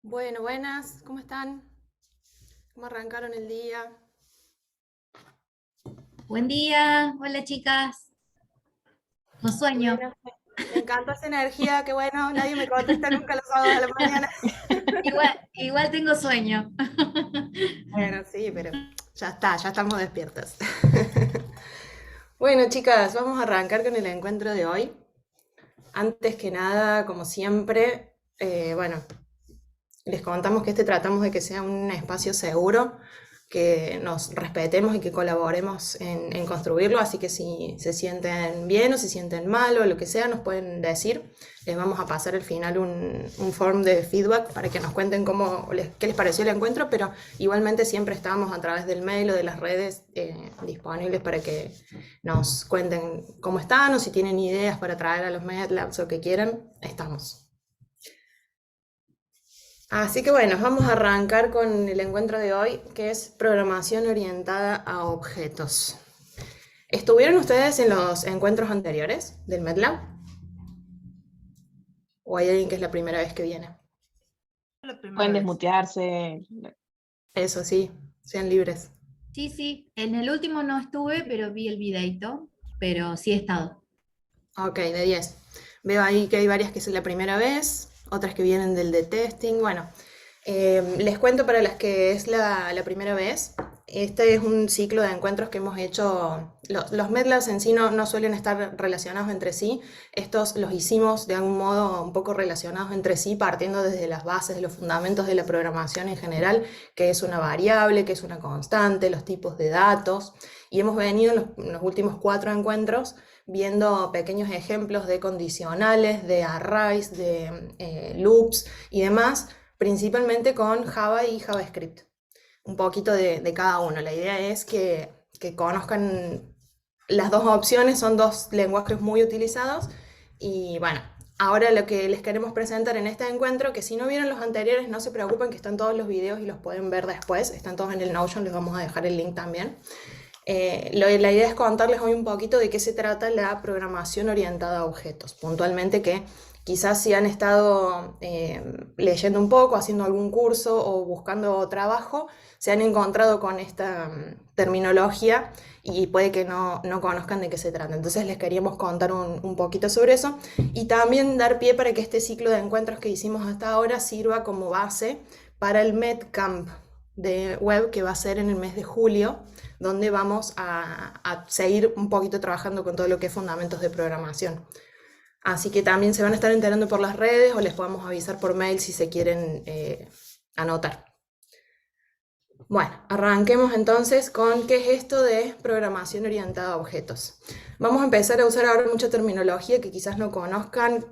Bueno, buenas, ¿cómo están? ¿Cómo arrancaron el día? Buen día, hola chicas, con sueño. Bueno, me encanta esa energía, qué bueno, nadie me contesta nunca los sábados a la mañana. Igual tengo sueño. Bueno, sí, pero ya está, ya estamos despiertas. Bueno, chicas, vamos a arrancar con el encuentro de hoy. Antes que nada, como siempre, bueno, les contamos que tratamos de que sea un espacio seguro, que nos respetemos y que colaboremos en construirlo, así que si se sienten bien o se sienten mal o lo que sea, nos pueden decir. Les vamos a pasar al final un form de feedback para que nos cuenten qué les pareció el encuentro, pero igualmente siempre estamos a través del mail o de las redes disponibles para que nos cuenten cómo están o si tienen ideas para traer a los MedLabs o que quieran, estamos. Así que bueno, vamos a arrancar con el encuentro de hoy, que es programación orientada a objetos. ¿Estuvieron ustedes en los encuentros anteriores del MATLAB? ¿O hay alguien que es la primera vez que viene? La primera Pueden vez. desmutearse. Eso sí, sean libres. Sí, sí, en el último no estuve, pero vi el videito, pero sí he estado. Ok, de 10. Veo ahí que hay varias que es la primera vez, otras que vienen del de testing. Bueno, les cuento para las que es la primera vez. Este es un ciclo de encuentros que hemos hecho. Los medlabs en sí no suelen estar relacionados entre sí. Estos los hicimos de algún modo un poco relacionados entre sí, partiendo desde las bases, de los fundamentos de la programación en general, que es una variable, que es una constante, los tipos de datos. Y hemos venido en los últimos 4 encuentros viendo pequeños ejemplos de condicionales, de arrays, de loops y demás, principalmente con Java y JavaScript. Un poquito de cada uno. La idea es que conozcan las dos opciones, son dos lenguajes muy utilizados y bueno, ahora lo que les queremos presentar en este encuentro, que si no vieron los anteriores, no se preocupen que están todos los videos y los pueden ver después, están todos en el Notion, les vamos a dejar el link también. La idea es contarles hoy un poquito de qué se trata la programación orientada a objetos. Puntualmente que quizás si han estado leyendo un poco, haciendo algún curso o buscando trabajo, se han encontrado con esta terminología y puede que no conozcan de qué se trata. Entonces les queríamos contar un poquito sobre eso y también dar pie para que este ciclo de encuentros que hicimos hasta ahora sirva como base para el MedCamp de web que va a ser en el mes de julio, donde vamos a seguir un poquito trabajando con todo lo que es fundamentos de programación. Así que también se van a estar enterando por las redes o les podemos avisar por mail si se quieren anotar. Bueno, arranquemos entonces con qué es esto de programación orientada a objetos. Vamos a empezar a usar ahora mucha terminología que quizás no conozcan,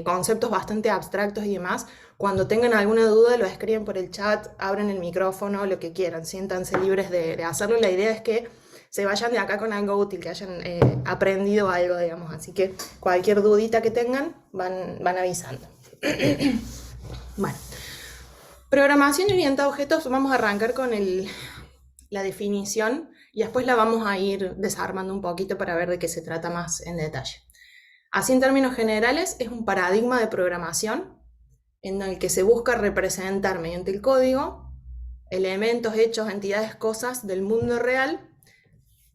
conceptos bastante abstractos y demás. Cuando tengan alguna duda lo escriben por el chat, abren el micrófono, lo que quieran, siéntanse libres de hacerlo. La idea es que se vayan de acá con algo útil, que hayan aprendido algo, digamos. Así que cualquier dudita que tengan van avisando. Bueno. Programación orientada a objetos, vamos a arrancar con la definición y después la vamos a ir desarmando un poquito para ver de qué se trata más en detalle. Así en términos generales, es un paradigma de programación en el que se busca representar mediante el código elementos, hechos, entidades, cosas del mundo real,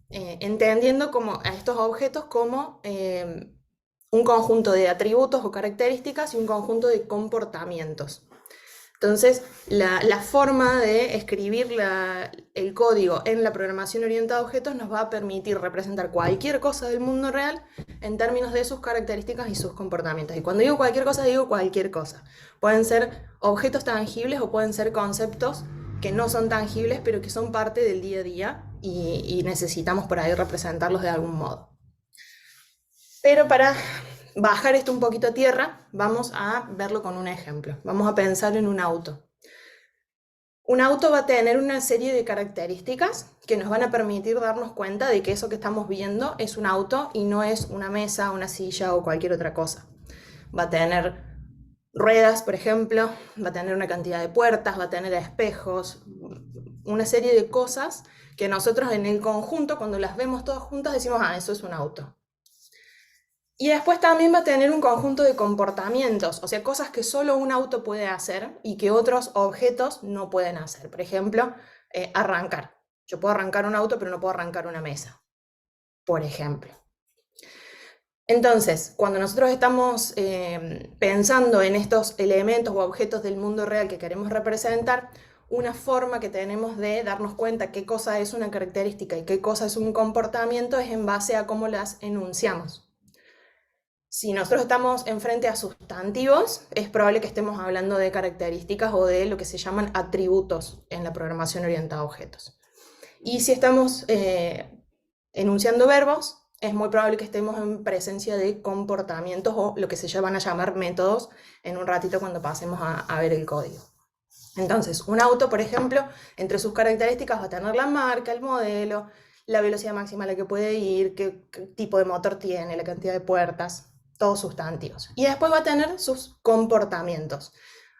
entendiendo como a estos objetos como un conjunto de atributos o características y un conjunto de comportamientos. Entonces, la forma de escribir el código en la programación orientada a objetos nos va a permitir representar cualquier cosa del mundo real en términos de sus características y sus comportamientos. Y cuando digo cualquier cosa, digo cualquier cosa. Pueden ser objetos tangibles o pueden ser conceptos que no son tangibles, pero que son parte del día a día y necesitamos por ahí representarlos de algún modo. Pero para bajar esto un poquito a tierra, vamos a verlo con un ejemplo. Vamos a pensar en un auto. Un auto va a tener una serie de características que nos van a permitir darnos cuenta de que eso que estamos viendo es un auto y no es una mesa, una silla o cualquier otra cosa. Va a tener ruedas, por ejemplo, va a tener una cantidad de puertas, va a tener espejos, una serie de cosas que nosotros en el conjunto, cuando las vemos todas juntas, decimos, ah, eso es un auto. Y después también va a tener un conjunto de comportamientos, o sea, cosas que solo un auto puede hacer y que otros objetos no pueden hacer. Por ejemplo, arrancar. Yo puedo arrancar un auto, pero no puedo arrancar una mesa, por ejemplo. Entonces, cuando nosotros estamos pensando en estos elementos o objetos del mundo real que queremos representar, una forma que tenemos de darnos cuenta qué cosa es una característica y qué cosa es un comportamiento es en base a cómo las enunciamos. Si nosotros estamos enfrente a sustantivos, es probable que estemos hablando de características o de lo que se llaman atributos en la programación orientada a objetos. Y si estamos enunciando verbos, es muy probable que estemos en presencia de comportamientos o lo que se van a llamar métodos en un ratito cuando pasemos a ver el código. Entonces, un auto, por ejemplo, entre sus características va a tener la marca, el modelo, la velocidad máxima a la que puede ir, qué tipo de motor tiene, la cantidad de puertas, todos sustantivos. Y después va a tener sus comportamientos.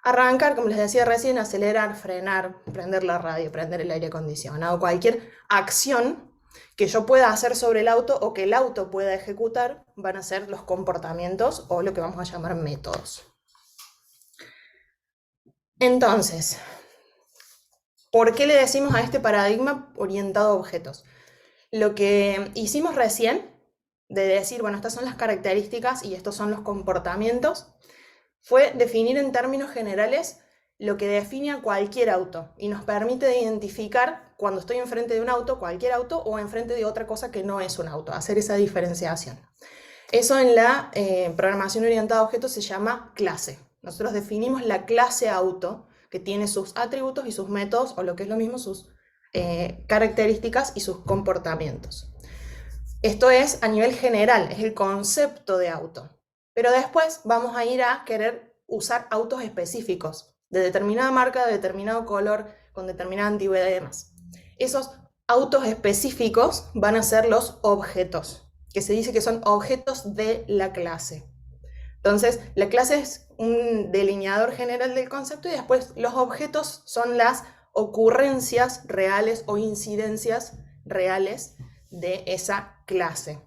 Arrancar, como les decía recién, acelerar, frenar, prender la radio, prender el aire acondicionado, cualquier acción que yo pueda hacer sobre el auto o que el auto pueda ejecutar, van a ser los comportamientos o lo que vamos a llamar métodos. Entonces, ¿por qué le decimos a este paradigma orientado a objetos? Lo que hicimos recién, de decir, bueno, estas son las características y estos son los comportamientos, fue definir en términos generales lo que define a cualquier auto y nos permite identificar cuando estoy enfrente de un auto, cualquier auto, o enfrente de otra cosa que no es un auto, hacer esa diferenciación. Eso en la programación orientada a objetos se llama clase. Nosotros definimos la clase auto, que tiene sus atributos y sus métodos, o lo que es lo mismo, sus características y sus comportamientos. Esto es a nivel general, es el concepto de auto. Pero después vamos a ir a querer usar autos específicos, de determinada marca, de determinado color, con determinada antigüedad y demás. Esos autos específicos van a ser los objetos, que se dice que son objetos de la clase. Entonces, la clase es un delineador general del concepto y después los objetos son las ocurrencias reales o incidencias reales de esa clase.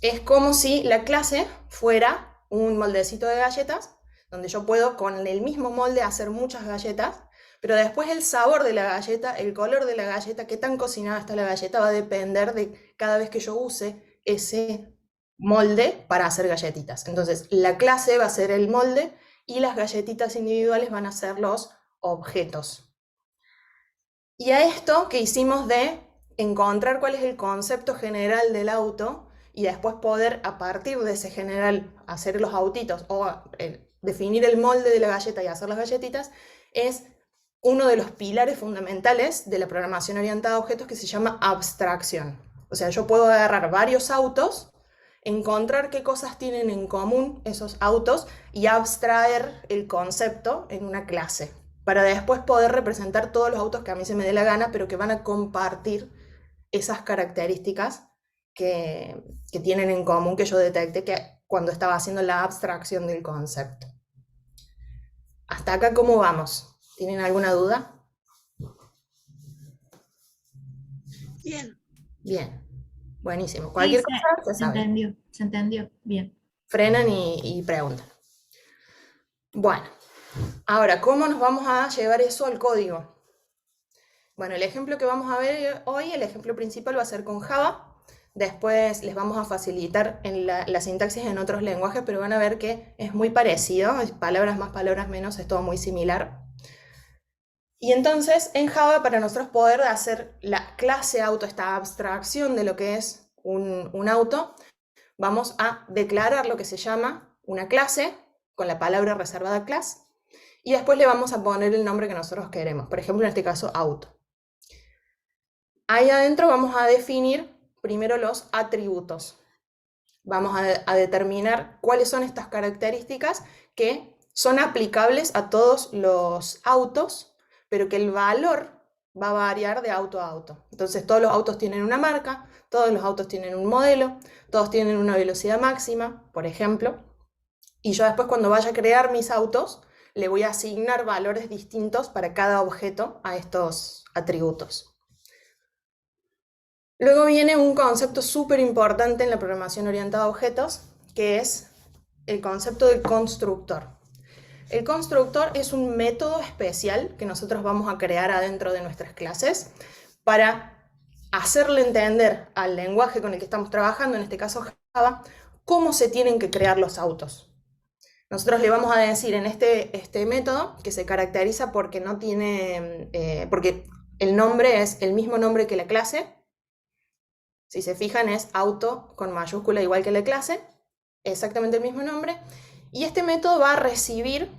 Es como si la clase fuera un moldecito de galletas, donde yo puedo con el mismo molde hacer muchas galletas, pero después el sabor de la galleta, el color de la galleta, qué tan cocinada está la galleta, va a depender de cada vez que yo use ese molde para hacer galletitas. Entonces, la clase va a ser el molde y las galletitas individuales van a ser los objetos. Y a esto que hicimos de encontrar cuál es el concepto general del auto y después poder a partir de ese general hacer los autitos o definir el molde de la galleta y hacer las galletitas, es uno de los pilares fundamentales de la programación orientada a objetos que se llama abstracción. O sea, yo puedo agarrar varios autos, encontrar qué cosas tienen en común esos autos y abstraer el concepto en una clase, para después poder representar todos los autos que a mí se me dé la gana, pero que van a compartir esas características que tienen en común que yo detecté que cuando estaba haciendo la abstracción del concepto. ¿Hasta acá cómo vamos? ¿Tienen alguna duda? Bien. Bien, buenísimo. Cualquier cosa se sabe. Se entendió, bien. Frenan y preguntan. Bueno, ahora, ¿cómo nos vamos a llevar eso al código? Bueno, el ejemplo que vamos a ver hoy, el ejemplo principal va a ser con Java. Después les vamos a facilitar en la sintaxis en otros lenguajes, pero van a ver que es muy parecido, palabras más, palabras menos, es todo muy similar. Y entonces en Java, para nosotros poder hacer la clase auto, esta abstracción de lo que es un auto, vamos a declarar lo que se llama una clase con la palabra reservada class y después le vamos a poner el nombre que nosotros queremos, por ejemplo en este caso auto. Ahí adentro vamos a definir primero los atributos. Vamos a determinar cuáles son estas características que son aplicables a todos los autos, pero que el valor va a variar de auto a auto. Entonces todos los autos tienen una marca, todos los autos tienen un modelo, todos tienen una velocidad máxima, por ejemplo, y yo después cuando vaya a crear mis autos, le voy a asignar valores distintos para cada objeto a estos atributos. Luego viene un concepto súper importante en la programación orientada a objetos, que es el concepto del constructor. El constructor es un método especial que nosotros vamos a crear adentro de nuestras clases para hacerle entender al lenguaje con el que estamos trabajando, en este caso Java, cómo se tienen que crear los autos. Nosotros le vamos a decir en este método que se caracteriza porque no tiene, porque el nombre es el mismo nombre que la clase. Si se fijan es auto con mayúscula igual que la clase, exactamente el mismo nombre. Y este método va a recibir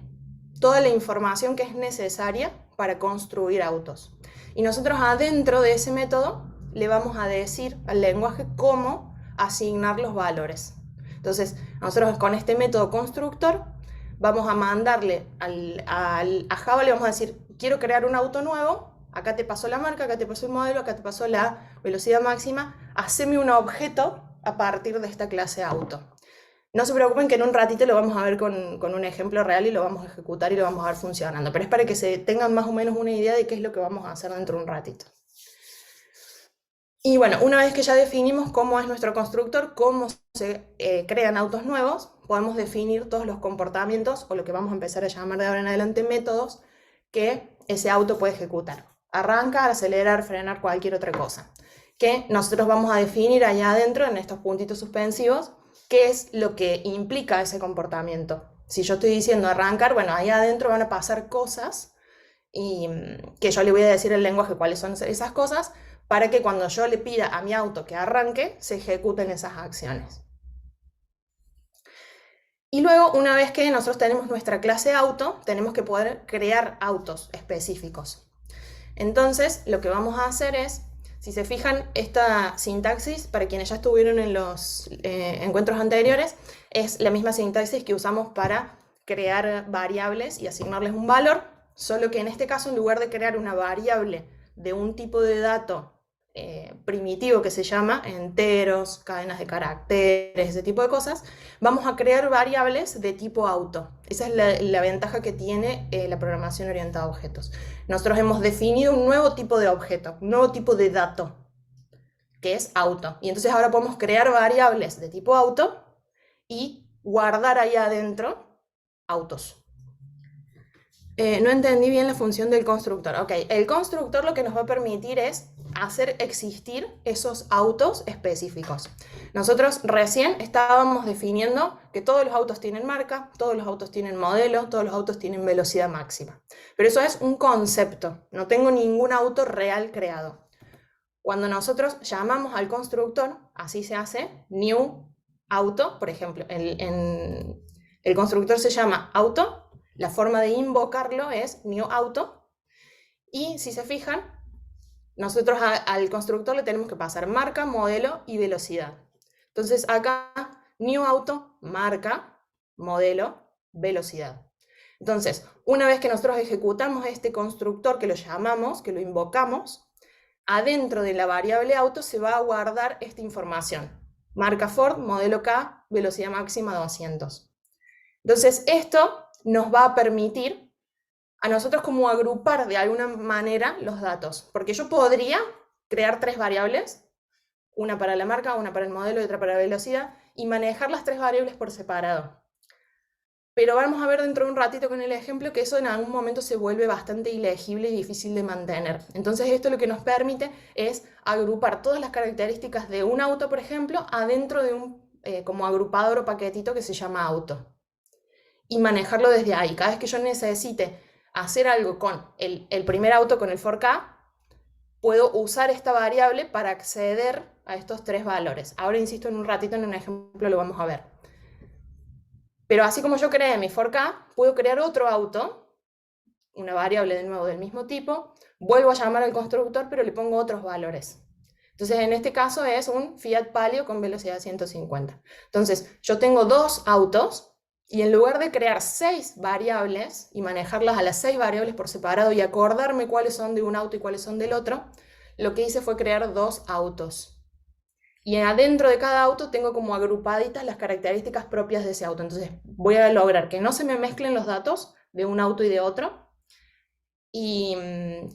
toda la información que es necesaria para construir autos. Y nosotros adentro de ese método le vamos a decir al lenguaje cómo asignar los valores. Entonces, nosotros con este método constructor vamos a mandarle a Java, le vamos a decir, quiero crear un auto nuevo, acá te pasó la marca, acá te pasó el modelo, acá te pasó la velocidad máxima, haceme un objeto a partir de esta clase auto. No se preocupen que en un ratito lo vamos a ver con un ejemplo real y lo vamos a ejecutar y lo vamos a ver funcionando, pero es para que se tengan más o menos una idea de qué es lo que vamos a hacer dentro de un ratito. Y bueno, una vez que ya definimos cómo es nuestro constructor, cómo se crean autos nuevos, podemos definir todos los comportamientos, o lo que vamos a empezar a llamar de ahora en adelante métodos, que ese auto puede ejecutar. Arrancar, acelerar, frenar, cualquier otra cosa. Que nosotros vamos a definir allá adentro, en estos puntitos suspensivos, qué es lo que implica ese comportamiento. Si yo estoy diciendo arrancar, bueno, allá adentro van a pasar cosas y que yo le voy a decir al lenguaje cuáles son esas cosas, para que cuando yo le pida a mi auto que arranque, se ejecuten esas acciones. Y luego, una vez que nosotros tenemos nuestra clase auto, tenemos que poder crear autos específicos. Entonces, lo que vamos a hacer es, si se fijan, esta sintaxis, para quienes ya estuvieron en los encuentros anteriores, es la misma sintaxis que usamos para crear variables y asignarles un valor, solo que en este caso, en lugar de crear una variable de un tipo de dato primitivo que se llama enteros, cadenas de caracteres, ese tipo de cosas, vamos a crear variables de tipo auto. Esa es la ventaja que tiene la programación orientada a objetos. Nosotros hemos definido un nuevo tipo de objeto, un nuevo tipo de dato, que es auto. Y entonces ahora podemos crear variables de tipo auto y guardar ahí adentro autos. No entendí bien la función del constructor. Ok, el constructor lo que nos va a permitir es hacer existir esos autos específicos. Nosotros recién estábamos definiendo que todos los autos tienen marca, todos los autos tienen modelo, todos los autos tienen velocidad máxima. Pero eso es un concepto, no tengo ningún auto real creado. Cuando nosotros llamamos al constructor, así se hace, new auto, por ejemplo, el constructor se llama auto. La forma de invocarlo es new auto, y si se fijan, nosotros al constructor le tenemos que pasar marca, modelo y velocidad. Entonces acá, new auto, marca, modelo, velocidad. Entonces, una vez que nosotros ejecutamos este constructor, que lo llamamos, que lo invocamos, adentro de la variable auto se va a guardar esta información. Marca Ford, modelo K, velocidad máxima 200. Entonces esto nos va a permitir a nosotros como agrupar de alguna manera los datos, porque yo podría crear 3 variables, una para la marca, una para el modelo y otra para la velocidad, y manejar las 3 variables por separado. Pero vamos a ver dentro de un ratito con el ejemplo que eso en algún momento se vuelve bastante ilegible y difícil de mantener. Entonces esto lo que nos permite es agrupar todas las características de un auto, por ejemplo, adentro de un como agrupador o paquetito que se llama auto. Y manejarlo desde ahí. Cada vez que yo necesite hacer algo con el primer auto, con el for K, puedo usar esta variable para acceder a estos 3 valores. Ahora, insisto, en un ratito en un ejemplo lo vamos a ver. Pero así como yo creé mi for K, puedo crear otro auto, una variable de nuevo del mismo tipo, vuelvo a llamar al constructor, pero le pongo otros valores. Entonces, en este caso es un Fiat Palio con velocidad 150. Entonces, yo tengo 2 autos, y en lugar de crear 6 variables y manejarlas a las 6 variables por separado y acordarme cuáles son de un auto y cuáles son del otro, lo que hice fue crear 2 autos. Y adentro de cada auto tengo como agrupaditas las características propias de ese auto. Entonces voy a lograr que no se me mezclen los datos de un auto y de otro, y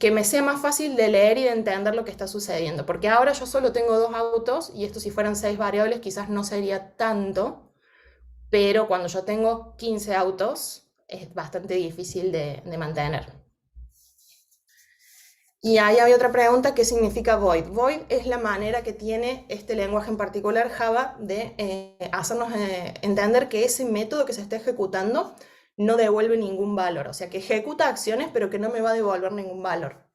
que me sea más fácil de leer y de entender lo que está sucediendo. Porque ahora yo solo tengo 2 autos y esto si fueran 6 variables quizás no sería tanto, pero cuando yo tengo 15 autos es bastante difícil de mantener. Y ahí había otra pregunta, ¿qué significa void? Void es la manera que tiene este lenguaje en particular, Java, de hacernos entender que ese método que se está ejecutando no devuelve ningún valor. O sea, que ejecuta acciones, pero que no me va a devolver ningún valor.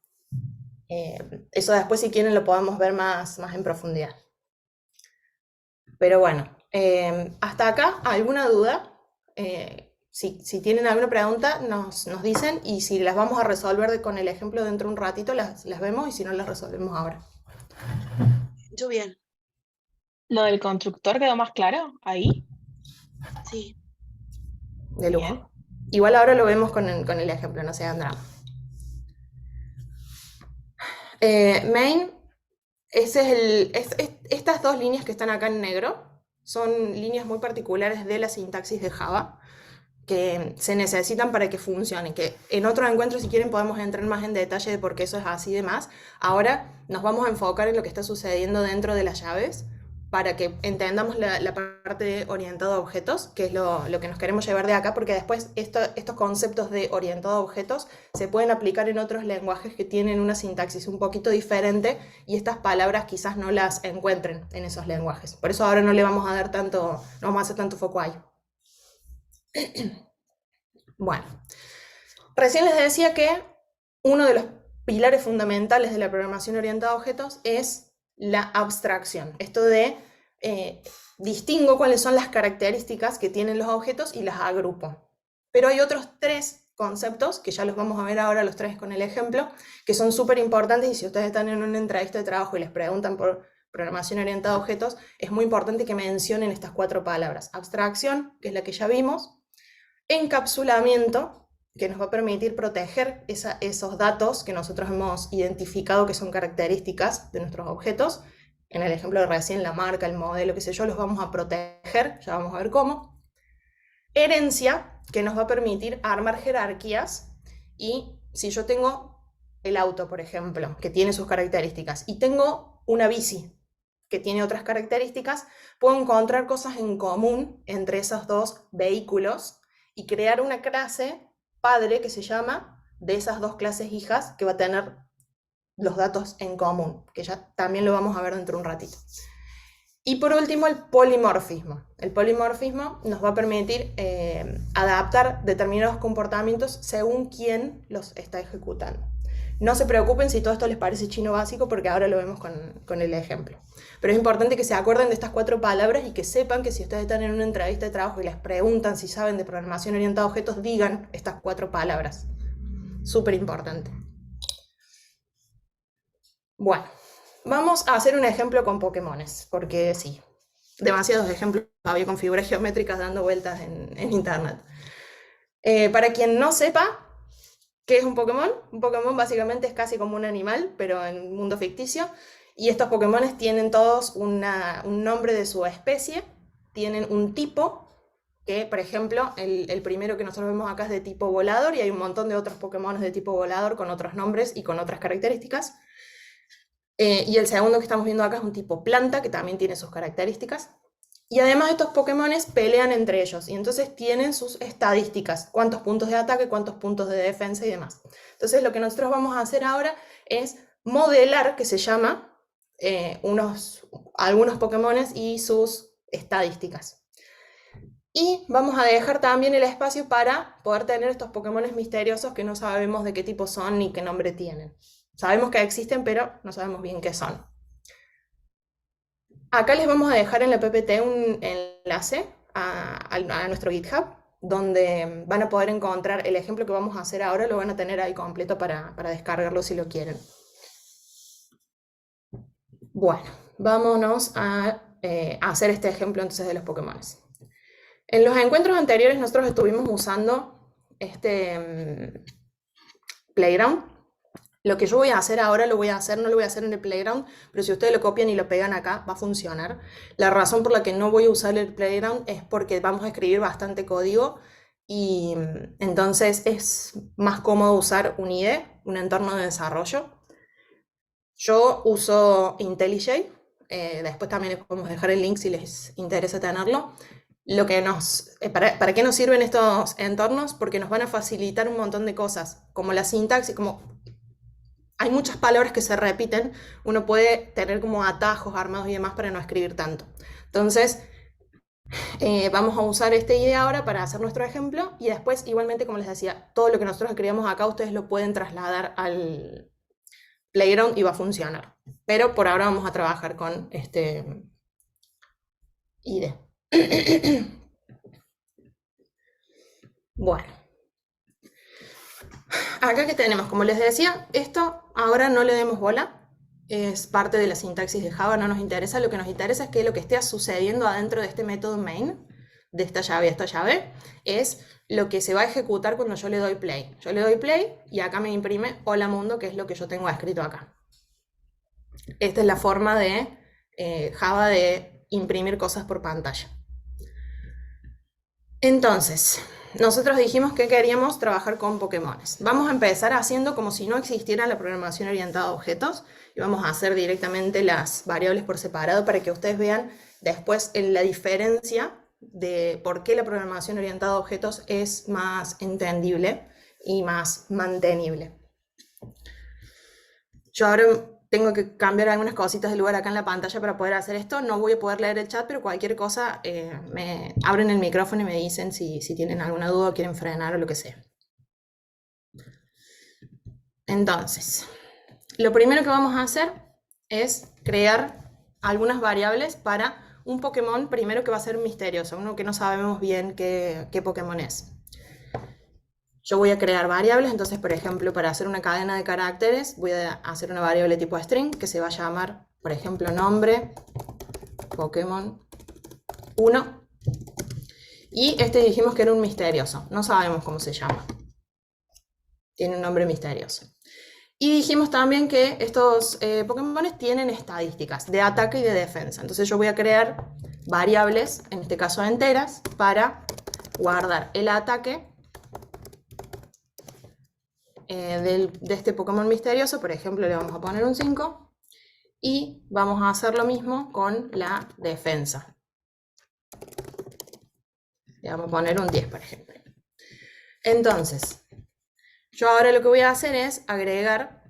Eso después, si quieren, lo podemos ver más en profundidad. Pero bueno, hasta acá, ¿alguna duda? Si tienen alguna pregunta, nos dicen, y si las vamos a resolver con el ejemplo dentro de un ratito, las vemos, y si no, las resolvemos ahora. Yo bien, ¿Lo del constructor quedó más claro ahí? sí. De lujo. Bien. Igual ahora lo vemos con el ejemplo, no se hagan drama. Main, estas 2 líneas que están acá en negro son líneas muy particulares de la sintaxis de Java que se necesitan para que funcione, que en otro encuentro, si quieren, podemos entrar más en detalle de por qué eso es así y demás. Ahora nos vamos a enfocar en lo que está sucediendo dentro de las llaves para que entendamos la parte de orientado a objetos, que es lo que nos queremos llevar de acá, porque después estos conceptos de orientado a objetos se pueden aplicar en otros lenguajes que tienen una sintaxis un poquito diferente y estas palabras quizás no las encuentren en esos lenguajes. Por eso ahora no le vamos a dar no vamos a hacer tanto foco ahí. Bueno, recién les decía que uno de los pilares fundamentales de la programación orientada a objetos es la abstracción. Esto de distingo cuáles son las características que tienen los objetos y las agrupo. Pero hay otros 3 conceptos, que ya los vamos a ver ahora los 3 con el ejemplo, que son súper importantes, y si ustedes están en una entrevista de trabajo y les preguntan por programación orientada a objetos, es muy importante que mencionen estas 4 palabras. Abstracción, que es la que ya vimos. Encapsulamiento, que nos va a permitir proteger esos datos que nosotros hemos identificado que son características de nuestros objetos. En el ejemplo de recién, la marca, el modelo, qué sé yo, los vamos a proteger, ya vamos a ver cómo. Herencia, que nos va a permitir armar jerarquías, y si yo tengo el auto, por ejemplo, que tiene sus características, y tengo una bici, que tiene otras características, puedo encontrar cosas en común entre esos 2 vehículos, y crear una clase padre que se llama de esas 2 clases hijas que va a tener los datos en común, que ya también lo vamos a ver dentro de un ratito. Y por último, el polimorfismo. El polimorfismo nos va a permitir adaptar determinados comportamientos según quién los está ejecutando. No se preocupen si todo esto les parece chino básico, porque ahora lo vemos con el ejemplo. Pero es importante que se acuerden de estas 4 palabras y que sepan que si ustedes están en una entrevista de trabajo y les preguntan si saben de programación orientada a objetos, digan estas 4 palabras. Súper importante. Bueno, vamos a hacer un ejemplo con Pokémones, porque sí, demasiados ejemplos había con figuras geométricas dando vueltas en internet. Para quien no sepa ¿qué es un Pokémon básicamente es casi como un animal, pero en un mundo ficticio. Y estos Pokémones tienen todos un nombre de su especie, tienen un tipo, que por ejemplo, el primero que nosotros vemos acá es de tipo volador, y hay un montón de otros Pokémon de tipo volador con otros nombres y con otras características. Y el segundo que estamos viendo acá es un tipo planta, que también tiene sus características. Y además estos Pokémones pelean entre ellos, y entonces tienen sus estadísticas, cuántos puntos de ataque, cuántos puntos de defensa y demás. Entonces lo que nosotros vamos a hacer ahora es modelar, que se llama, algunos Pokémones y sus estadísticas. Y vamos a dejar también el espacio para poder tener estos Pokémones misteriosos que no sabemos de qué tipo son ni qué nombre tienen. Sabemos que existen, pero no sabemos bien qué son. Acá les vamos a dejar en la PPT un enlace a nuestro GitHub, donde van a poder encontrar el ejemplo que vamos a hacer ahora, lo van a tener ahí completo para descargarlo si lo quieren. Bueno, vámonos a hacer este ejemplo entonces de los Pokémones. En los encuentros anteriores nosotros estuvimos usando este Playground. Lo que yo voy a hacer ahora no lo voy a hacer en el Playground, pero si ustedes lo copian y lo pegan acá, va a funcionar. La razón por la que no voy a usar el Playground es porque vamos a escribir bastante código y entonces es más cómodo usar un IDE, un entorno de desarrollo. Yo uso IntelliJ, después también les podemos dejar el link si les interesa tenerlo. ¿Para qué nos sirven estos entornos? Porque nos van a facilitar un montón de cosas, como la sintaxis, como hay muchas palabras que se repiten, uno puede tener como atajos armados y demás para no escribir tanto. Entonces, vamos a usar este IDE ahora para hacer nuestro ejemplo y después, igualmente, como les decía, todo lo que nosotros escribimos acá, ustedes lo pueden trasladar al Playground y va a funcionar. Pero por ahora vamos a trabajar con este IDE. Bueno. Acá que tenemos, como les decía, esto ahora no le demos bola. Es parte de la sintaxis de Java, no nos interesa. Lo que nos interesa es que lo que esté sucediendo adentro de este método main, de esta llave, es lo que se va a ejecutar cuando yo le doy play. Yo le doy play y acá me imprime hola mundo, que es lo que yo tengo escrito acá. Esta es la forma de Java de imprimir cosas por pantalla. Entonces, nosotros dijimos que queríamos trabajar con Pokémones. Vamos a empezar haciendo como si no existiera la programación orientada a objetos y vamos a hacer directamente las variables por separado para que ustedes vean después la diferencia de por qué la programación orientada a objetos es más entendible y más mantenible. Yo ahora tengo que cambiar algunas cositas de lugar acá en la pantalla para poder hacer esto. No voy a poder leer el chat, pero cualquier cosa me abren el micrófono y me dicen si tienen alguna duda o quieren frenar o lo que sea. Entonces, lo primero que vamos a hacer es crear algunas variables para un Pokémon primero que va a ser misterioso, uno que no sabemos bien qué Pokémon es. Yo voy a crear variables, entonces, por ejemplo, para hacer una cadena de caracteres, voy a hacer una variable tipo string que se va a llamar, por ejemplo, nombre Pokémon 1. Y este dijimos que era un misterioso, no sabemos cómo se llama. Tiene un nombre misterioso. Y dijimos también que estos Pokémones tienen estadísticas de ataque y de defensa. Entonces yo voy a crear variables, en este caso enteras, para guardar el ataque de este Pokémon misterioso. Por ejemplo, le vamos a poner un 5 y vamos a hacer lo mismo con la defensa. Le vamos a poner un 10, por ejemplo. Entonces, yo ahora lo que voy a hacer es agregar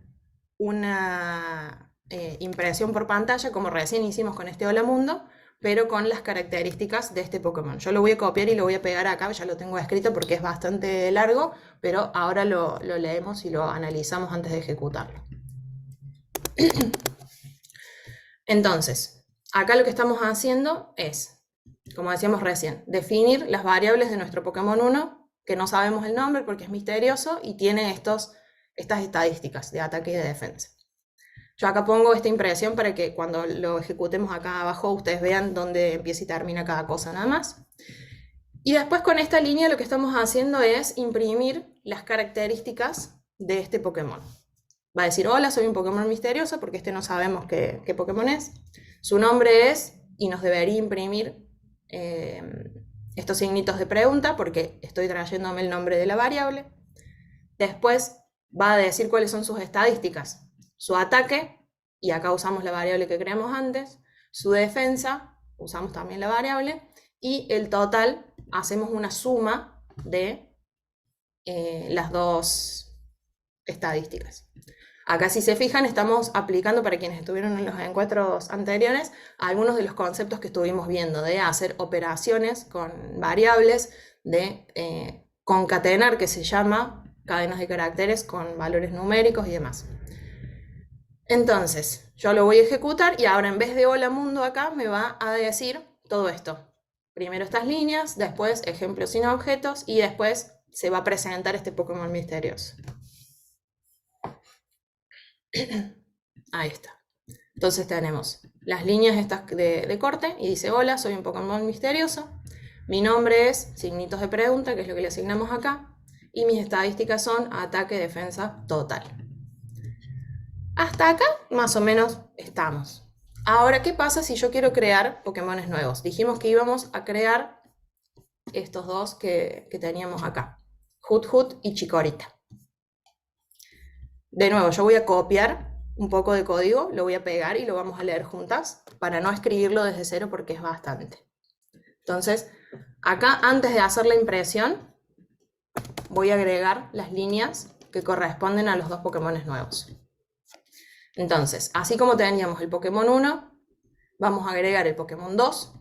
una impresión por pantalla, como recién hicimos con este Hola Mundo, pero con las características de este Pokémon. Yo lo voy a copiar y lo voy a pegar acá, ya lo tengo escrito porque es bastante largo, pero ahora lo leemos y lo analizamos antes de ejecutarlo. Entonces, acá lo que estamos haciendo es, como decíamos recién, definir las variables de nuestro Pokémon 1, que no sabemos el nombre porque es misterioso y tiene estas estadísticas de ataque y de defensa. Yo acá pongo esta impresión para que cuando lo ejecutemos acá abajo ustedes vean dónde empieza y termina cada cosa nada más. Y después con esta línea lo que estamos haciendo es imprimir las características de este Pokémon. Va a decir, hola, soy un Pokémon misterioso, porque este no sabemos qué Pokémon es. Su nombre es, y nos debería imprimir estos signitos de pregunta, porque estoy trayéndome el nombre de la variable. Después va a decir cuáles son sus estadísticas. Su ataque, y acá usamos la variable que creamos antes. Su defensa, usamos también la variable. Y el total, hacemos una suma de las dos estadísticas. Acá, si se fijan, estamos aplicando, para quienes estuvieron en los encuentros anteriores, algunos de los conceptos que estuvimos viendo, de hacer operaciones con variables, de concatenar, que se llama cadenas de caracteres con valores numéricos y demás. Entonces, yo lo voy a ejecutar y ahora en vez de hola mundo acá me va a decir todo esto. Primero estas líneas, después ejemplos sin objetos y después se va a presentar este Pokémon misterioso. Ahí está. Entonces tenemos las líneas estas de corte y dice hola, soy un Pokémon misterioso. Mi nombre es signitos de pregunta, que es lo que le asignamos acá. Y mis estadísticas son ataque, defensa, total. Hasta acá más o menos estamos. Ahora, ¿qué pasa si yo quiero crear Pokémones nuevos? Dijimos que íbamos a crear estos dos que teníamos acá, Hut y Chikorita. De nuevo, yo voy a copiar un poco de código, lo voy a pegar y lo vamos a leer juntas para no escribirlo desde cero porque es bastante. Entonces, acá antes de hacer la impresión, voy a agregar las líneas que corresponden a los dos Pokémones nuevos. Entonces, así como teníamos el Pokémon 1, vamos a agregar el Pokémon 2,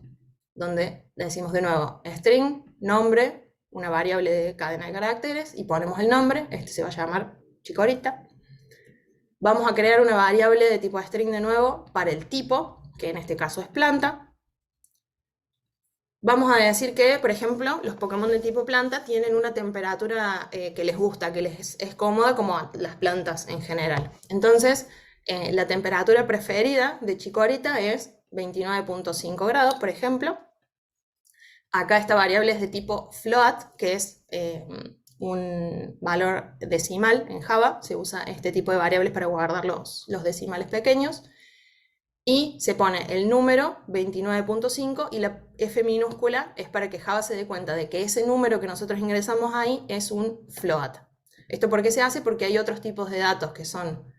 donde decimos de nuevo string, nombre, una variable de cadena de caracteres, y ponemos el nombre, este se va a llamar Chikorita. Vamos a crear una variable de tipo string de nuevo para el tipo, que en este caso es planta. Vamos a decir que, por ejemplo, los Pokémon de tipo planta tienen una temperatura que les gusta, que les es cómoda, como a las plantas en general. Entonces, la temperatura preferida de Chikorita es 29.5 grados, por ejemplo. Acá esta variable es de tipo float, que es un valor decimal en Java. Se usa este tipo de variables para guardar los decimales pequeños. Y se pone el número 29.5 y la F minúscula es para que Java se dé cuenta de que ese número que nosotros ingresamos ahí es un float. ¿Esto por qué se hace? Porque hay otros tipos de datos que son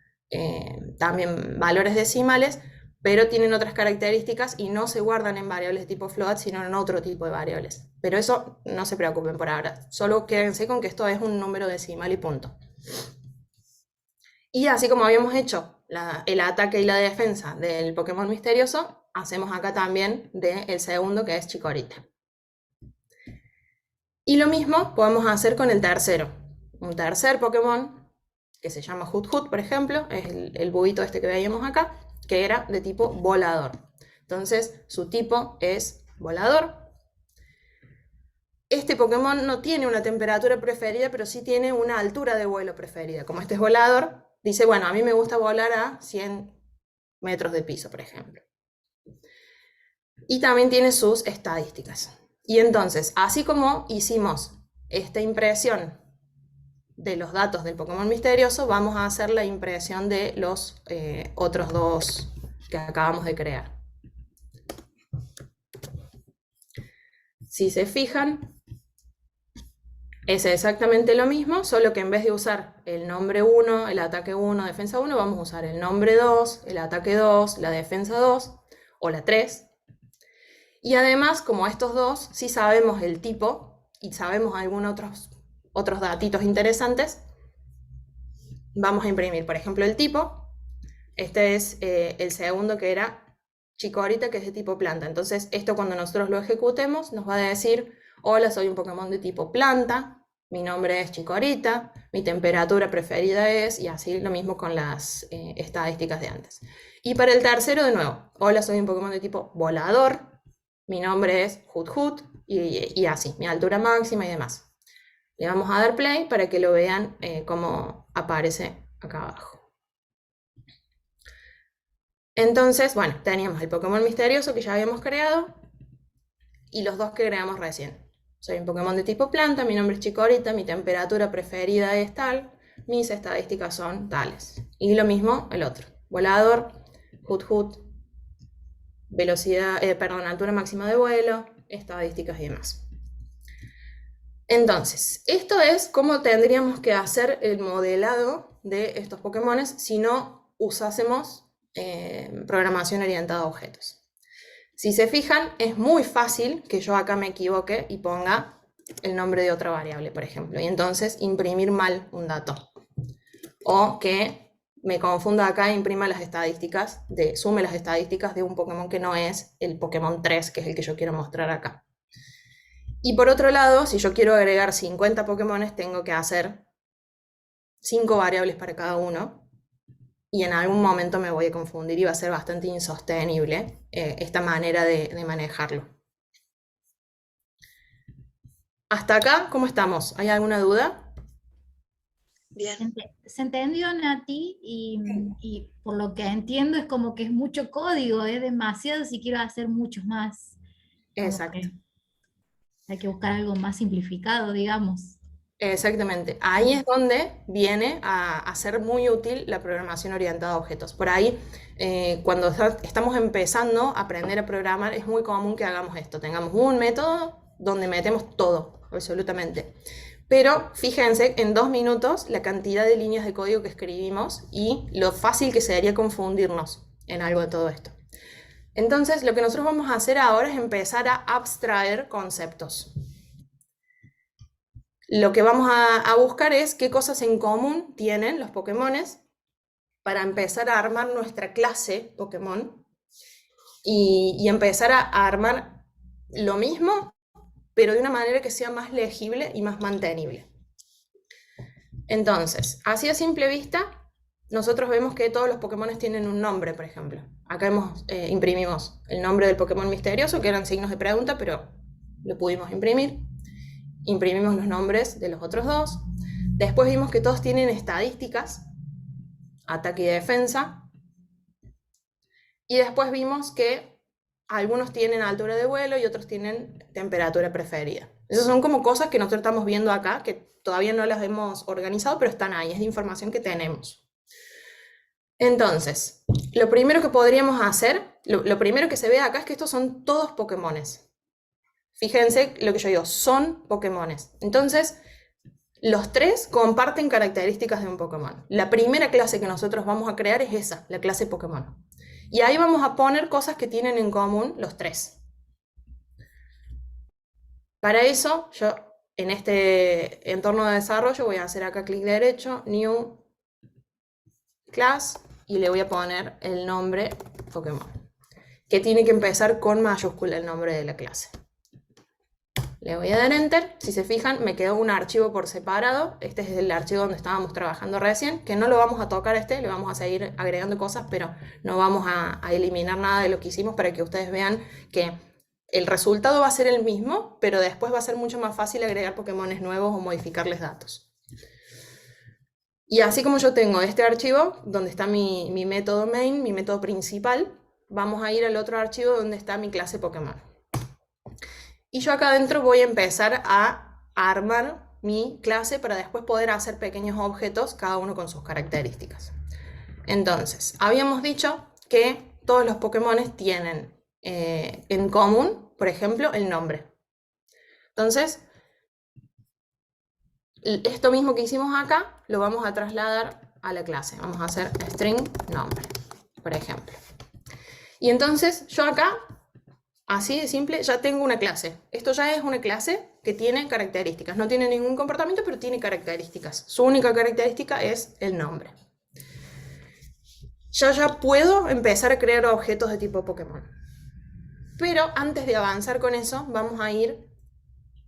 también valores decimales, pero tienen otras características y no se guardan en variables de tipo float, sino en otro tipo de variables. Pero eso no se preocupen por ahora, solo quédense con que esto es un número decimal y punto. Y así como habíamos hecho el ataque y la defensa del Pokémon misterioso, hacemos acá también del segundo, que es Chikorita. Y lo mismo podemos hacer con el tercero. Un tercer Pokémon, que se llama Hut, por ejemplo, es el bubito este que veíamos acá, que era de tipo volador. Entonces, su tipo es volador. Este Pokémon no tiene una temperatura preferida, pero sí tiene una altura de vuelo preferida. Como este es volador, dice, bueno, a mí me gusta volar a 100 metros de piso, por ejemplo. Y también tiene sus estadísticas. Y entonces, así como hicimos esta impresión de los datos del Pokémon misterioso, vamos a hacer la impresión de los otros dos que acabamos de crear. Si se fijan, es exactamente lo mismo, solo que en vez de usar el nombre 1, el ataque 1, defensa 1, vamos a usar el nombre 2, el ataque 2, la defensa 2 o la 3. Y además, como estos dos, sí sabemos el tipo y sabemos algunos otros datitos interesantes, vamos a imprimir, por ejemplo, el tipo. Este es el segundo, que era Chikorita, que es de tipo planta. Entonces, esto cuando nosotros lo ejecutemos, nos va a decir: hola, soy un Pokémon de tipo planta, mi nombre es Chikorita, mi temperatura preferida es, y así lo mismo con las estadísticas de antes. Y para el tercero, de nuevo, hola, soy un Pokémon de tipo volador, mi nombre es Hut, y así, mi altura máxima y demás. Le vamos a dar play para que lo vean cómo aparece acá abajo. Entonces, bueno, teníamos el Pokémon misterioso que ya habíamos creado y los dos que creamos recién. Soy un Pokémon de tipo planta, mi nombre es Chikorita, mi temperatura preferida es tal, mis estadísticas son tales. Y lo mismo el otro, volador, Hut, velocidad, altura máxima de vuelo, estadísticas y demás. Entonces, esto es cómo tendríamos que hacer el modelado de estos Pokémones si no usásemos programación orientada a objetos. Si se fijan, es muy fácil que yo acá me equivoque y ponga el nombre de otra variable, por ejemplo, y entonces imprimir mal un dato. O que me confunda acá e imprima las estadísticas, sume las estadísticas de un Pokémon que no es el Pokémon 3, que es el que yo quiero mostrar acá. Y por otro lado, si yo quiero agregar 50 Pokémones, tengo que hacer 5 variables para cada uno. Y en algún momento me voy a confundir y va a ser bastante insostenible esta manera de manejarlo. Hasta acá, ¿cómo estamos? ¿Hay alguna duda? Bien. Se entendió, Nati, y por lo que entiendo es como que es mucho código, es demasiado si quiero hacer muchos más. Exacto. Hay que buscar algo más simplificado, digamos. Exactamente. Ahí es donde viene a ser muy útil la programación orientada a objetos. Por ahí, cuando estamos empezando a aprender a programar, es muy común que hagamos esto. Tengamos un método donde metemos todo, absolutamente. Pero fíjense en 2 minutos la cantidad de líneas de código que escribimos y lo fácil que sería confundirnos en algo de todo esto. Entonces, lo que nosotros vamos a hacer ahora es empezar a abstraer conceptos. Lo que vamos a buscar es qué cosas en común tienen los Pokémones para empezar a armar nuestra clase Pokémon y empezar a armar lo mismo, pero de una manera que sea más legible y más mantenible. Entonces, así a simple vista, nosotros vemos que todos los Pokémones tienen un nombre, por ejemplo. Acá imprimimos el nombre del Pokémon misterioso, que eran signos de pregunta, pero lo pudimos imprimir. Imprimimos los nombres de los otros dos. Después vimos que todos tienen estadísticas, ataque y defensa. Y después vimos que algunos tienen altura de vuelo y otros tienen temperatura preferida. Esas son como cosas que nosotros estamos viendo acá, que todavía no las hemos organizado, pero están ahí, es de información que tenemos. Entonces, lo primero que podríamos hacer, lo primero que se ve acá es que estos son todos Pokémones. Fíjense lo que yo digo, son Pokémones. Entonces, los tres comparten características de un Pokémon. La primera clase que nosotros vamos a crear es esa, la clase Pokémon. Y ahí vamos a poner cosas que tienen en común los tres. Para eso, yo en este entorno de desarrollo voy a hacer acá clic derecho, New Class, y le voy a poner el nombre Pokémon, que tiene que empezar con mayúscula el nombre de la clase. Le voy a dar Enter. Si se fijan, me quedó un archivo por separado. Este es el archivo donde estábamos trabajando recién, que no lo vamos a tocar le vamos a seguir agregando cosas, pero no vamos a eliminar nada de lo que hicimos para que ustedes vean que el resultado va a ser el mismo, pero después va a ser mucho más fácil agregar Pokémones nuevos o modificarles datos. Y así como yo tengo este archivo, donde está mi método main, mi método principal, vamos a ir al otro archivo donde está mi clase Pokémon. Y yo acá adentro voy a empezar a armar mi clase para después poder hacer pequeños objetos, cada uno con sus características. Entonces, habíamos dicho que todos los Pokémones tienen en común, por ejemplo, el nombre. Entonces, esto mismo que hicimos acá, lo vamos a trasladar a la clase. Vamos a hacer string nombre, por ejemplo. Y entonces, yo acá, así de simple, ya tengo una clase. Esto ya es una clase que tiene características. No tiene ningún comportamiento, pero tiene características. Su única característica es el nombre. Yo ya puedo empezar a crear objetos de tipo Pokémon. Pero antes de avanzar con eso, vamos a ir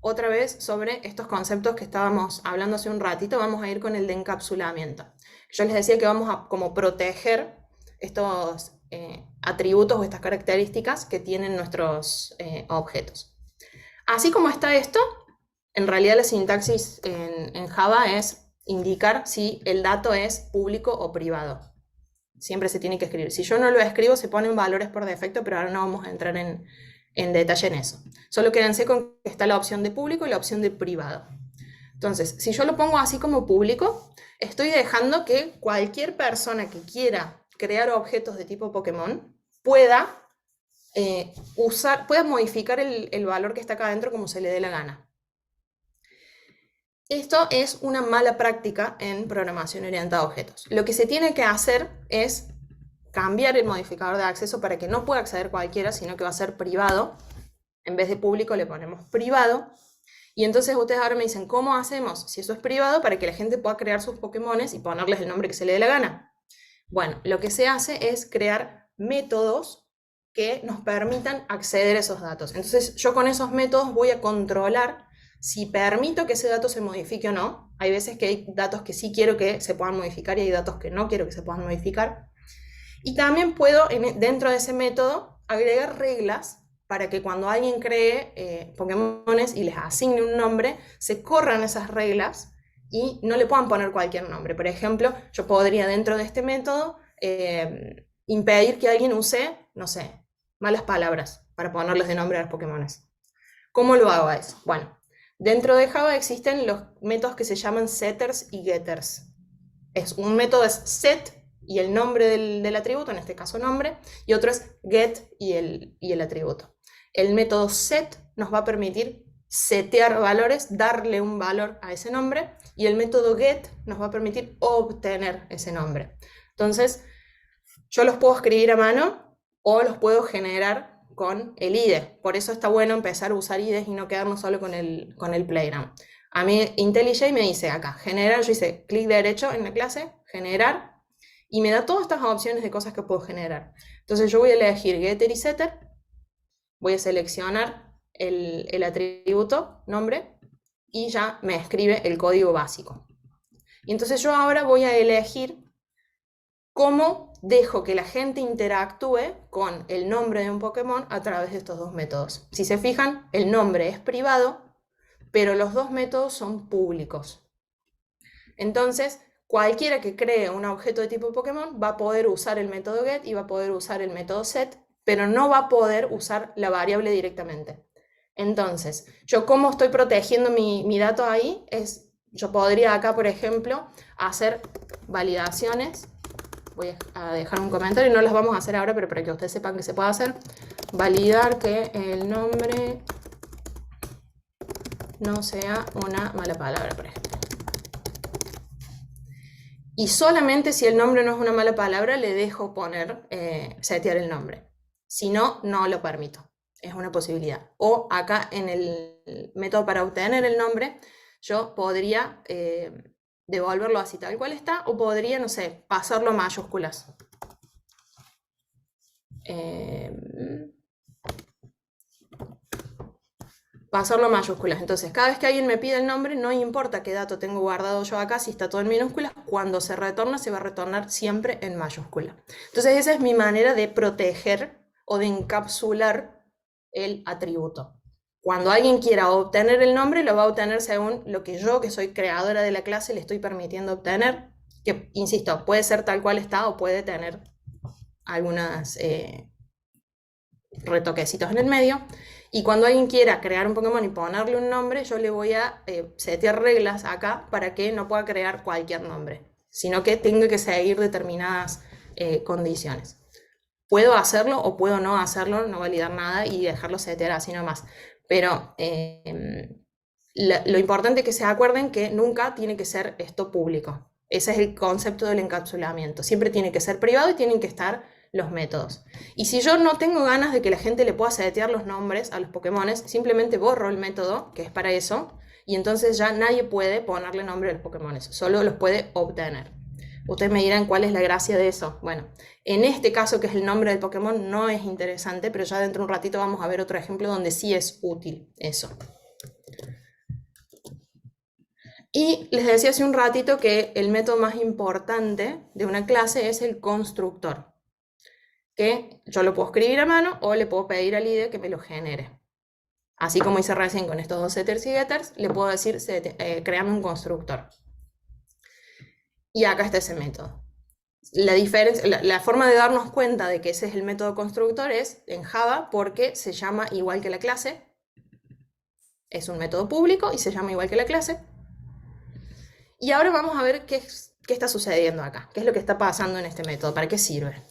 otra vez sobre estos conceptos que estábamos hablando hace un ratito. Vamos a ir con el de encapsulamiento. Yo les decía que vamos a como proteger estos atributos o estas características que tienen nuestros objetos. Así como está esto, en realidad la sintaxis en Java es indicar si el dato es público o privado. Siempre se tiene que escribir. Si yo no lo escribo, se ponen valores por defecto, pero ahora no vamos a entrar en detalle en eso. Solo quédense con que está la opción de público y la opción de privado. Entonces, si yo lo pongo así como público, estoy dejando que cualquier persona que quiera crear objetos de tipo Pokémon pueda modificar el valor que está acá adentro como se le dé la gana. Esto es una mala práctica en programación orientada a objetos. Lo que se tiene que hacer es cambiar el modificador de acceso para que no pueda acceder cualquiera, sino que va a ser privado. En vez de público le ponemos privado. Y entonces ustedes ahora me dicen, ¿cómo hacemos si eso es privado para que la gente pueda crear sus Pokémones y ponerles el nombre que se le dé la gana? Bueno, lo que se hace es crear métodos que nos permitan acceder a esos datos. Entonces yo con esos métodos voy a controlar si permito que ese dato se modifique o no. Hay veces que hay datos que sí quiero que se puedan modificar y hay datos que no quiero que se puedan modificar. Y también puedo, dentro de ese método, agregar reglas para que cuando alguien cree Pokémones y les asigne un nombre, se corran esas reglas y no le puedan poner cualquier nombre. Por ejemplo, yo podría dentro de este método impedir que alguien use, no sé, malas palabras para ponerles de nombre a los Pokémones. ¿Cómo lo hago eso? Bueno, dentro de Java existen los métodos que se llaman setters y getters. Un método es set y el nombre del atributo, en este caso nombre, y otro es get y el atributo. El método set nos va a permitir setear valores, darle un valor a ese nombre, y el método get nos va a permitir obtener ese nombre. Entonces, yo los puedo escribir a mano o los puedo generar con el IDE. Por eso está bueno empezar a usar IDEs y no quedarnos solo con el Playground. A mí IntelliJ me dice acá, generar, yo hice clic derecho en la clase, generar, y me da todas estas opciones de cosas que puedo generar. Entonces yo voy a elegir getter y setter, voy a seleccionar el atributo, nombre, y ya me escribe el código básico. Y entonces yo ahora voy a elegir cómo dejo que la gente interactúe con el nombre de un Pokémon a través de estos dos métodos. Si se fijan, el nombre es privado, pero los dos métodos son públicos. Entonces, cualquiera que cree un objeto de tipo Pokémon va a poder usar el método get y va a poder usar el método set, pero no va a poder usar la variable directamente. Entonces, yo cómo estoy protegiendo mi dato ahí es, yo podría acá, por ejemplo, hacer validaciones. Voy a dejar un comentario, no las vamos a hacer ahora, pero para que ustedes sepan que se puede hacer. Validar que el nombre no sea una mala palabra, por ejemplo. Y solamente si el nombre no es una mala palabra, le dejo poner, setear el nombre. Si no, no lo permito. Es una posibilidad. O acá en el método para obtener el nombre, yo podría devolverlo así tal cual está, o podría, no sé, pasarlo a mayúsculas. Pasarlo a mayúsculas. Entonces, cada vez que alguien me pide el nombre, no importa qué dato tengo guardado yo acá, si está todo en minúsculas, cuando se retorna, se va a retornar siempre en mayúscula. Entonces, esa es mi manera de proteger o de encapsular el atributo. Cuando alguien quiera obtener el nombre, lo va a obtener según lo que yo, que soy creadora de la clase, le estoy permitiendo obtener, que, insisto, puede ser tal cual está o puede tener algunos retoquecitos en el medio. Y cuando alguien quiera crear un Pokémon y ponerle un nombre, yo le voy a setear reglas acá para que no pueda crear cualquier nombre, sino que tenga que seguir determinadas condiciones. Puedo hacerlo o puedo no hacerlo, no validar nada y dejarlo setear así nomás. Pero lo importante es que se acuerden que nunca tiene que ser esto público. Ese es el concepto del encapsulamiento. Siempre tiene que ser privado y tienen que estar los métodos. Y si yo no tengo ganas de que la gente le pueda setear los nombres a los Pokémones, simplemente borro el método, que es para eso, y entonces ya nadie puede ponerle nombre a los Pokémones, solo los puede obtener. Ustedes me dirán cuál es la gracia de eso. Bueno, en este caso, que es el nombre del Pokémon, no es interesante, pero ya dentro de un ratito vamos a ver otro ejemplo donde sí es útil eso. Y les decía hace un ratito que el método más importante de una clase es el constructor, que yo lo puedo escribir a mano o le puedo pedir al IDE que me lo genere. Así como hice recién con estos dos setters y getters, le puedo decir, créame un constructor. Y acá está ese método. La forma de darnos cuenta de que ese es el método constructor es en Java, porque se llama igual que la clase. Es un método público y se llama igual que la clase. Y ahora vamos a ver qué está sucediendo acá, qué es lo que está pasando en este método, para qué sirve.